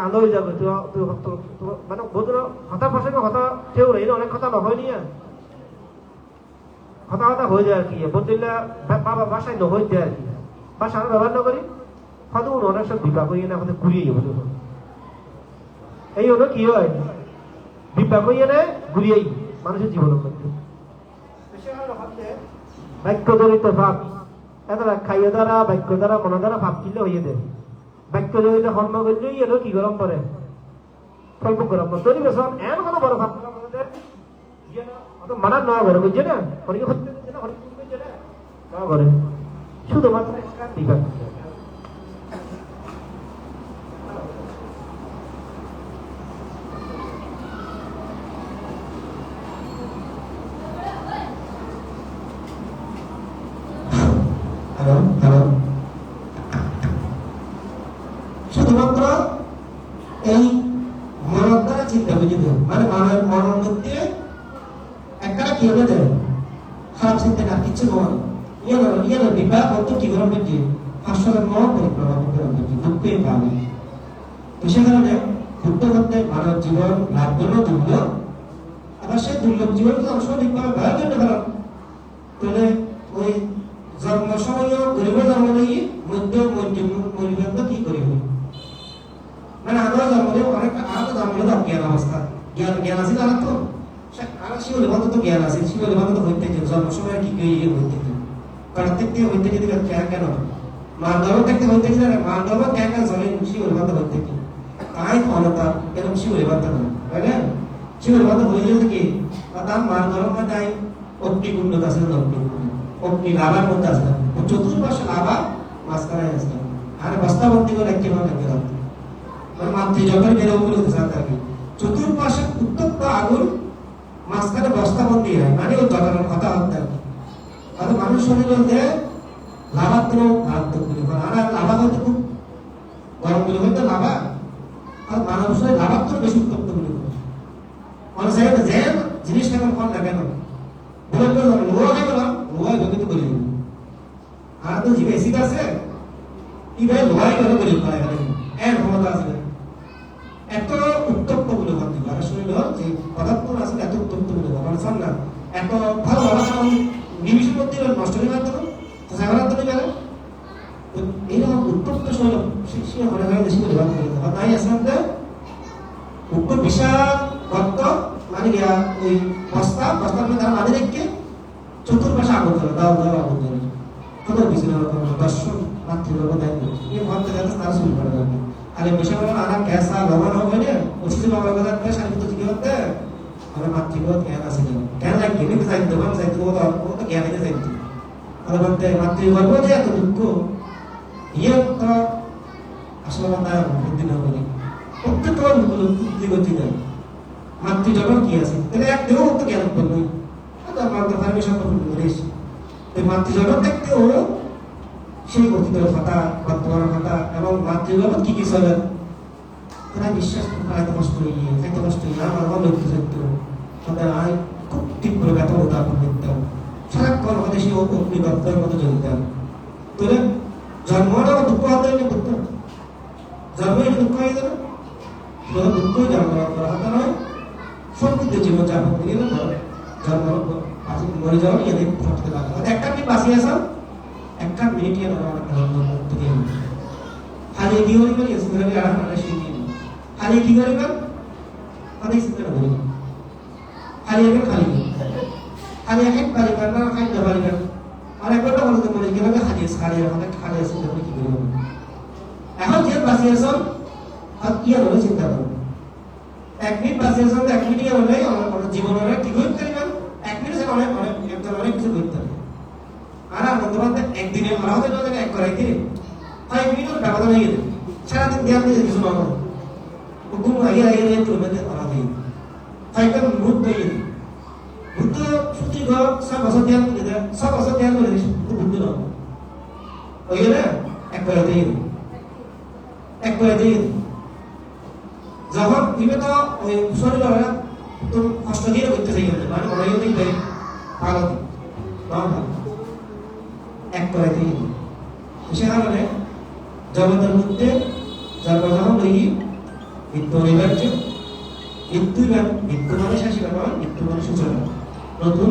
আলো হয়ে যাবে মানে বোধ হতা প্রসঙ্গে হতা কেউ রইলে অনেক কথা না হয় নিয়ে হতা হতা হয়ে যায় আর কি বদলিলা বাবা বাসায় ন হয়ে যায় আর কি বাসা আমরা ব্যবহার না করি হয়তো অনেক সব বিপাক হয়ে না হয়তো ঘুরিয়ে যাবো এই হলো কি হয় বিপাক হয়ে না ঘুরিয়েই মানুষের জীবনের মধ্যে বাক্য জড়িত ভাব এত খাইয়ে দ্বারা বাক্য দ্বারা মনে দ্বারা ভাব কিনলে হইয়ে দেয় বাক্য জড়িত কর্ম করলেই এলো কি গরম পরে স্বল্প গরম পরে তৈরি বেশন এমন কোনো বড় ভাব মানার নেওয়া ঘরে বুঝছে না হরিকে হত্যা করছে না হরিকে বুঝছে না নেওয়া ঘরে শুধুমাত্র একটা বিভাগ শুধুমাত্র এই মনের দ্বারা চিন্তা বুঝে মানে মানব মনের মধ্যে একটা কি হলে দেয় খারাপ চিন্তা না কিছু নয় ইয়ে বিবাহ হতো কি করে বুঝে আসলে মন পরিক্রমা করতে হবে দুঃখে পাবে তো সে কারণে দুঃখ করতে মানব জীবন লাভ করলেও দুর্লভ আবার সেই দুর্লভ জীবনকে অস্বাভাবিকভাবে ভয় করতে পারেন তাহলে ওই জন্ম সময় গরিব জন্ম নেই মধ্যে মরিবেন কি করিব মানে আমরা জন্মলে অনেক আরো জন্মলে অজ্ঞান অবস্থা জ্ঞান আছে জানা তো আর শিবলে বন্ধ তো জ্ঞান আছে শিবলে বন্ধ তো হইতে জন্ম সময় কি হইতে কার্তিক দিয়ে হইতে যদি কেন মানব দেখতে হইতে কি মানব কেন জলে শিবলে বন্ধ হইতে কি তাই ক্ষমতা এরকম শিবলে বন্ধ হয় তাই না শিবলে বন্ধ হয়ে যেতে কি তার মানব নাই অগ্নিকুণ্ড আছে অগ্নি লাভার মধ্যে আছে চতুর্পাশে লাভা মাঝখানে আছে আর বস্তাবন্দি করে একটি ভাবে গেলাম মানে মাতৃ জগৎ বেরো বলে থাকে চতুর্পাশে উত্তপ্ত আগুন মাঝখানে বস্তাবন্দি হয় মানে ও জগতের কথা হতে আর মানুষ শরীর মধ্যে লাভাত্মক মারাত্মক আর লাভা হয়তো খুব গরম গুলো হয়তো লাভা আর মানব শরীর লাভাত্মক বেশি উত্তপ্ত গুলো মানে যে জিনিসটা কম লাগে না বলে লোহা খাই গেলাম লোহা জগতে করি আর তো জীবে এসিড আছে কি ভাই লোহাই করে করি এর ক্ষমতা আছে এত উত্তপ্ত বলে ভাবতে পারে শরীর যে পদার্থ আছে এত উত্তপ্ত বলে মানে শোন না এত ভালো ভালো নিমিষের মধ্যে নষ্ট হয়ে যাবে তো সাগরাত তুমি গেলে এইরকম উত্তপ্ত শরীর সে মনে হয় বেশি করে ব্যবহার করে দেওয়া তাই আসলে উত্তর বিশাল ভক্ত মানে গিয়া ওই বস্তার মধ্যে মানে দেখে চতুর্পাশে আগুন করে দাও আগুন করে কত বিশাল দর্শন মাতৃভাবে দেয় এই ভাবতে যাতে তারা শুরু করে দেবে আরে বিশাল আনা গ্যাস আর লবণ হবে না ওষুধ বাবা কথা শারীরিক কি হতে আমরা মাতৃভাবে জ্ঞান আছে জ্ঞান লাগে কিন্তু যাই দেবান যাই তো তো জ্ঞান আছে যাই আর বলতে মাতৃভাবে যে এত দুঃখ ইয়ে তো আসলে না বুদ্ধি না বলি প্রত্যেকটা বুদ্ধি করতে যায় মাতৃ জগৎ কি আছে তাহলে এক দেহ তো জ্ঞান উৎপন্ন হয় আমার তো পারমিশন করিস এই মাতৃ জগৎ দেখতেও সেই অতীতের কথা বর্তমান কথা এবং মাতৃজগৎ কি কি চলে তারা বিশ্বাস খাইতে কষ্ট হইয়ে খাইতে কষ্ট হইয়ে আমার লক্ষ্য থাকতো তাদের আয় খুব তীব্র ব্যথা উদাহরণ দেখতাম সারাক্ষণ আমাদের সেই অগ্নি দপ্তরের মতো চলতাম তোরে জন্মটা দুঃখ হতে করতো জন্মই দুঃখ হয়ে গেল দুঃখই জন্ম করা হতো নয় সমৃদ্ধ জীবন যাপন করিয়ে জন্ম মরে যাওয়া নিয়ে থাকতে লাগলো একটা আপনি বাঁচিয়ে আসাম একটা মিনিট খালি কি করিবেন ইসলামে আর শিখিয়ে খালি কি করিবেন অনেক চিন্তা করিবেন খালি এখন খালি এক পারিবেন না খাই না পারিবেন আর একটা বলতে মরে গেলে খালি অনেক খালি আছে আপনি কি করবেন এখন যে বাঁচিয়ে আসাম আর কি হলে চিন্তা করবেন এক মিনিট বাঁচিয়ে আসাম এক মিনিট হলে আমার জীবনের কি করতে পারবেন এক মিনিট অনেক অনেক কিছু করতে হবে আর বন্ধু-বান্ধব একদিনে মারা হতে না এক করাইতে 5 মিনিট ব্যবধান হয়ে গেছে সারাদিন ধ্যান দিয়ে কিছু না করে হুকুম আগে তোর মধ্যে মারা হয়ে ফাইটার মুখ হয়ে গেছে বুদ্ধ সুতি ঘর 6 বছর ধ্যান করে দেয় 6 বছর ধ্যান করে বুদ্ধ না ওই না একটা করে দিন, এক করে দিন। যখন দিবে তো ওই শরীর তো কষ্ট দিয়ে করতে চাই, মানে মনে দিবে ভালো এক করে দিন। সে কারণে জগতের মধ্যে জন্মগ্রহণ হই মৃত্যু অনিবার্য। মৃত্যু মানে শেষ নয়, মৃত্যু মানে সূচনা। নতুন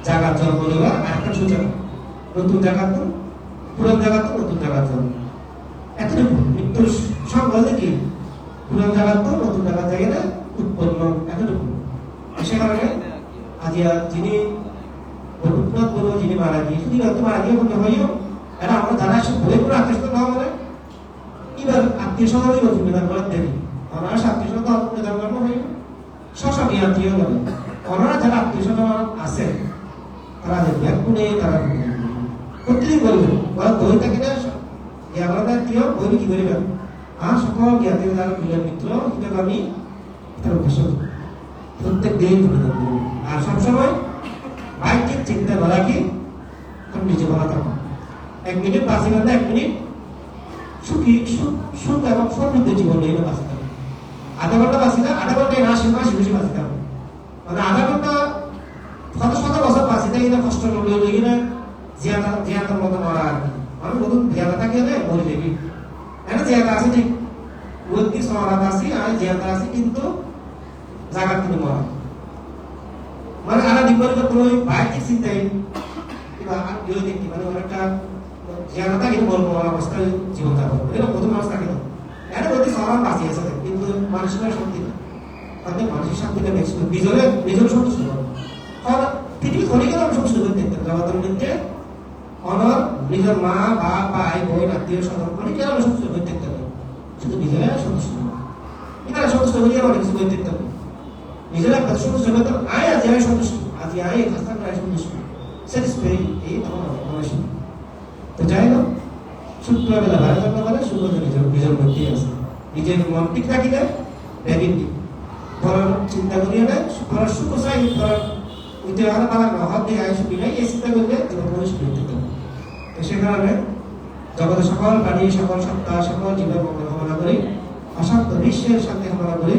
জায়গা জন্ম নেওয়া আরেকটা সূচনা। নতুন জায়গা তো পুরান জায়গা তো নতুন জায়গা জন্ম, এতটুকু। মৃত্যুর সব বলতে কি পুরান জায়গা তো নতুন জায়গা থেকে না উৎপন্ন, এতটুকু। সে কারণে আজিয়া যিনি রঘুনাথ বলবো যিনি মারা গিয়ে শুধু হয়তো মারা গিয়ে বলতে হইও এটা আমরা যারা এসে বলে কোনো আত্মীয় স্বজন হওয়া মানে এবার আত্মীয় স্বজনই বলছি নিদান করার দেরি। আমরা আত্মীয় স্বজন নিদান করানো হইব সব আত্মীয় যাবে। ওনারা যারা আত্মীয় স্বজন আছে তারা দেখবে কোনে তারা প্রত্যেকদিন বলবে ওরা দই থাকে না আমাদের প্রিয় বই কি করিবেন আর সকল জ্ঞাতি যারা প্রিয় মিত্র হিসেবে আমি তার উদ্দেশ্য প্রত্যেক দিন আর সবসময় বাইকের চিন্তা বলা কি নিজে বলা থাকো। 1 মিনিট বাঁচি গেলে 1 মিনিট সুখী সুখ এবং সমৃদ্ধ জীবন নিয়ে বাঁচতে হবে। আধা ঘন্টা বাঁচি না, আধা ঘন্টায় না সে মাস বেশি বাঁচতে হবে। মানে আধা ঘন্টা শত বছর বাঁচি থাকে না, কষ্ট লই না জিয়াদার মতো মরা আর কি। মানে নতুন জিয়াদা থাকে না মরে যাবি এটা জিয়াদা আছে ঠিক বলতে সমারাত আছে আর জিয়াদা আছে কিন্তু জায়গা কিন্তু মরা মানে আরা বিপরীত কোনো বাইকের চিন্তাই কিংবা কেউ দেখি মানে অনেকটা জিয়াদা কিন্তু বলবো অবস্থায় জীবন যাপন এটা প্রথম অবস্থা কিন্তু এটা বলতে সমারাত বাঁচি আছে কিন্তু মানুষের শান্তি না। তাতে মানুষের শান্তিটা নিজের সন্তুষ্ট হবে পৃথিবী ধরে গেলে আমি সন্তুষ্ট করতে জগতের মধ্যে অনর নিজের মা বাপ ভাই বোন আত্মীয় স্বজন অনেকে আমি সন্তুষ্ট করতে হবে, শুধু নিজেরা সন্তুষ্ট এখানে সন্তুষ্ট হয়ে অনেক কিছু করতে হবে। নিজেরা সন্তুষ্ট করতে আয় আজ আমি সন্তুষ্ট, আজ আয় খাস্তান আয় সন্তুষ্ট স্যাটিসফাই এই আমার মানুষ। তো যাই হোক শুক্রবেলা ভালো জন্ম করে শুক্র নিজের মধ্যে আছে নিজের মন ঠিক রাখিলে ব্যাগিন ঠিক পরের চিন্তা করিয়ে নেয় পরের সুখ চাই পরের উঠে আরো তারা নহর দিয়ে আয় সুখী নেই এই চিন্তা করলে জীবন মানুষ করতে হবে। তো সে কারণে জগতের সকল প্রাণী সকল সত্তা সকল জীবের মঙ্গল কামনা করি, অশান্ত বিশ্বের শান্তি কামনা করি,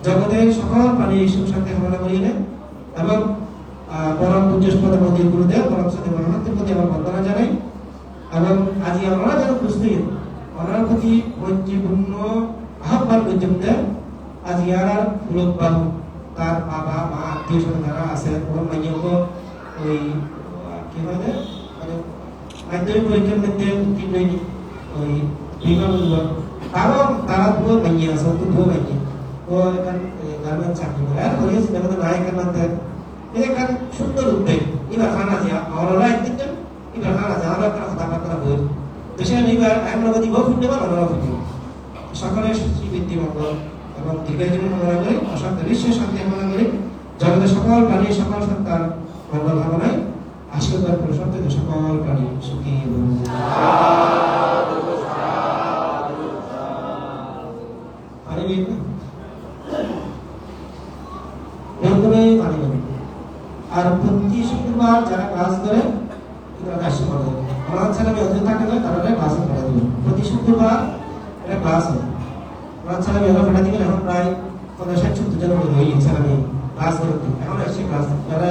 জগতের সকল প্রাণী সুখ শান্তি কামনা করি এবং পরম পূজ্যস্পদ মন্দির গুরুদেব পরম সাথে মহাত্মের প্রতি আমার বন্দনা জানাই। এবং আজ আমরা যেন উপস্থিত ওনার প্রতি মৈত্রীপূর্ণ আহ্বান করছেন আজ ইয়ারা লোকবাবু তার বাবা মা আত্মীয় স্বজন যারা আছে ওর মাইয়াকে ওই কি হয় মানে মাধ্যমিক পরীক্ষার মধ্যে উত্তীর্ণ হয়নি ওই বিভাগগুলো তারা পুরো মাইয়া আছে ওকে পুরো মাইয়া ও এখান গার্মেন্টস চাকরি করে আর করিয়েছে দেখো নায়কের নামতে এখান সুন্দর উদ্যোগ এবার খানা যা আমরা একদিন এবার খানা যা আমরা একটা কথাবার্তা বই তো সেখানে এবার আমরা দিব ফুটে বা আমরা ফুটে সকলের শ্রীবৃদ্ধি মঙ্গল এবং দীর্ঘজীবন কামনা করি, অশান্ত বিশ্বের শান্তি কামনা করি, জগতের সকল প্রাণী সকল সন্তান মঙ্গল কামনায় আশীর্বাদ করে সত্যি সকল প্রাণী সুখী আর প্রতি শুক্রবার যারা ক্লাস করে কাশি করে আমার ছেলে আমি অধীন থাকে না তারা ক্লাসে পড়া দেবে প্রতি শুক্রবার এটা ক্লাস হয় আমার ছেলে আমি ফেটা দিবেন এখন প্রায় 50-60 জন হয়ে গেছে আমি ক্লাস করতে এখন আসছি ক্লাস যারা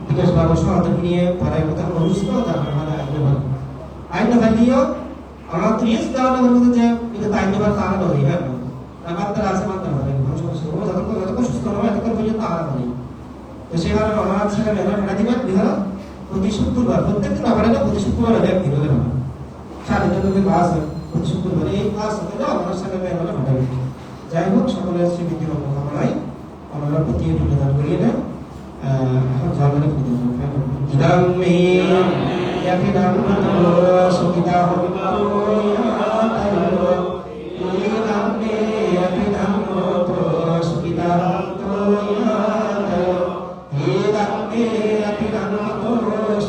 বিকাশ বাবু সহায়তা নিয়ে পড়ায় কথা অনুষ্ঠিত তারপর মানে আইন ভাইও আমার ত্রিশ দেওয়ার মধ্যে যে কিন্তু আইন বার তারা নয় হ্যাঁ আমার তারা আছে মানতে হবে যতক্ষণ সুস্থ হবে ততক্ষণ পর্যন্ত আরাম হয়। তো সেই কারণে আমার ছেলে মেয়েরা ফেটা দিবেন বিধান প্রতি শুক্রবার প্রত্যেকদিন আমার প্রতি শুক্রবার এক দিন হলে না সাড়ে যদি ক্লাস হয় প্রতি শুক্রবার এই ক্লাস হলে আমার ছেলে মেয়েরা ফেটাবে। যাই হোক সকলের শ্রীবৃদ্ধি কামনায় আমরা প্রতি প্রদান করিয়ে নেন এখন জন্মে ইদাম মে ইয়াকিদাম সুকিতা ইদাম মে ইয়াকিদাম সুকিতা ইদাম মে ইয়াকিদাম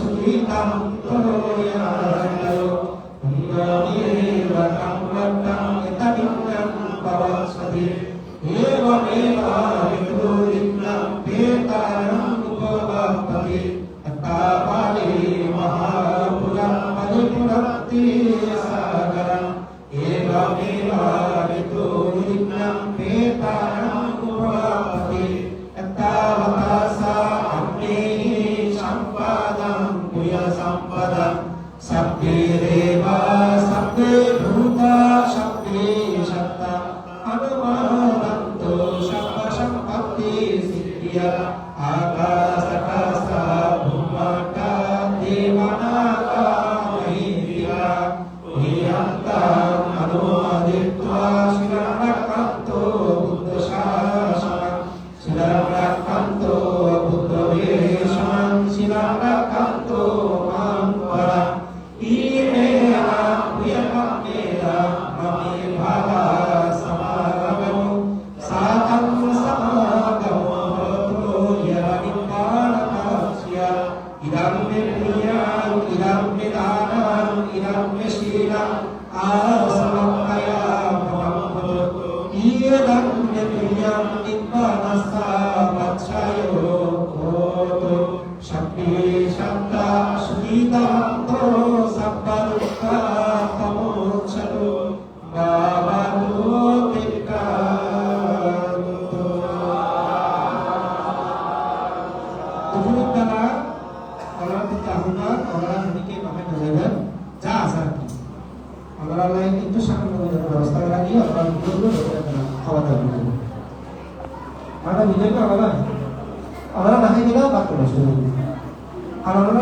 সুকিতা মহাপুরা Anumadanto Shamma Shampati Siddhya Akasakasa Bhumaka Devanaka Mahindra Uyantam Anumaditva Shiranakanto Buddha Shasana Shiranakanto Buddha Veshan Shiranakanto Mampara Ine Apuyakameda Mami Bhava Samagamo Satam Samagamo Bhato Yanipanakasya Idam me Priyam Idam me Dhanam Idam me Shiram Asamaya Bhavam Idam me Priyam Nippanasa Vachayo Hoto Shakti Shakta Shuddhanto Sabbarukha Pamochalo Bhavatu Tikkanto Tujuh kala orang ditahukan orang ini pakai dosen jasa orang lain itu sangat mengenal sekali lagi orang dulu khawatir dulu mana bisa itu orang lain orang lain kita tak perlu kalau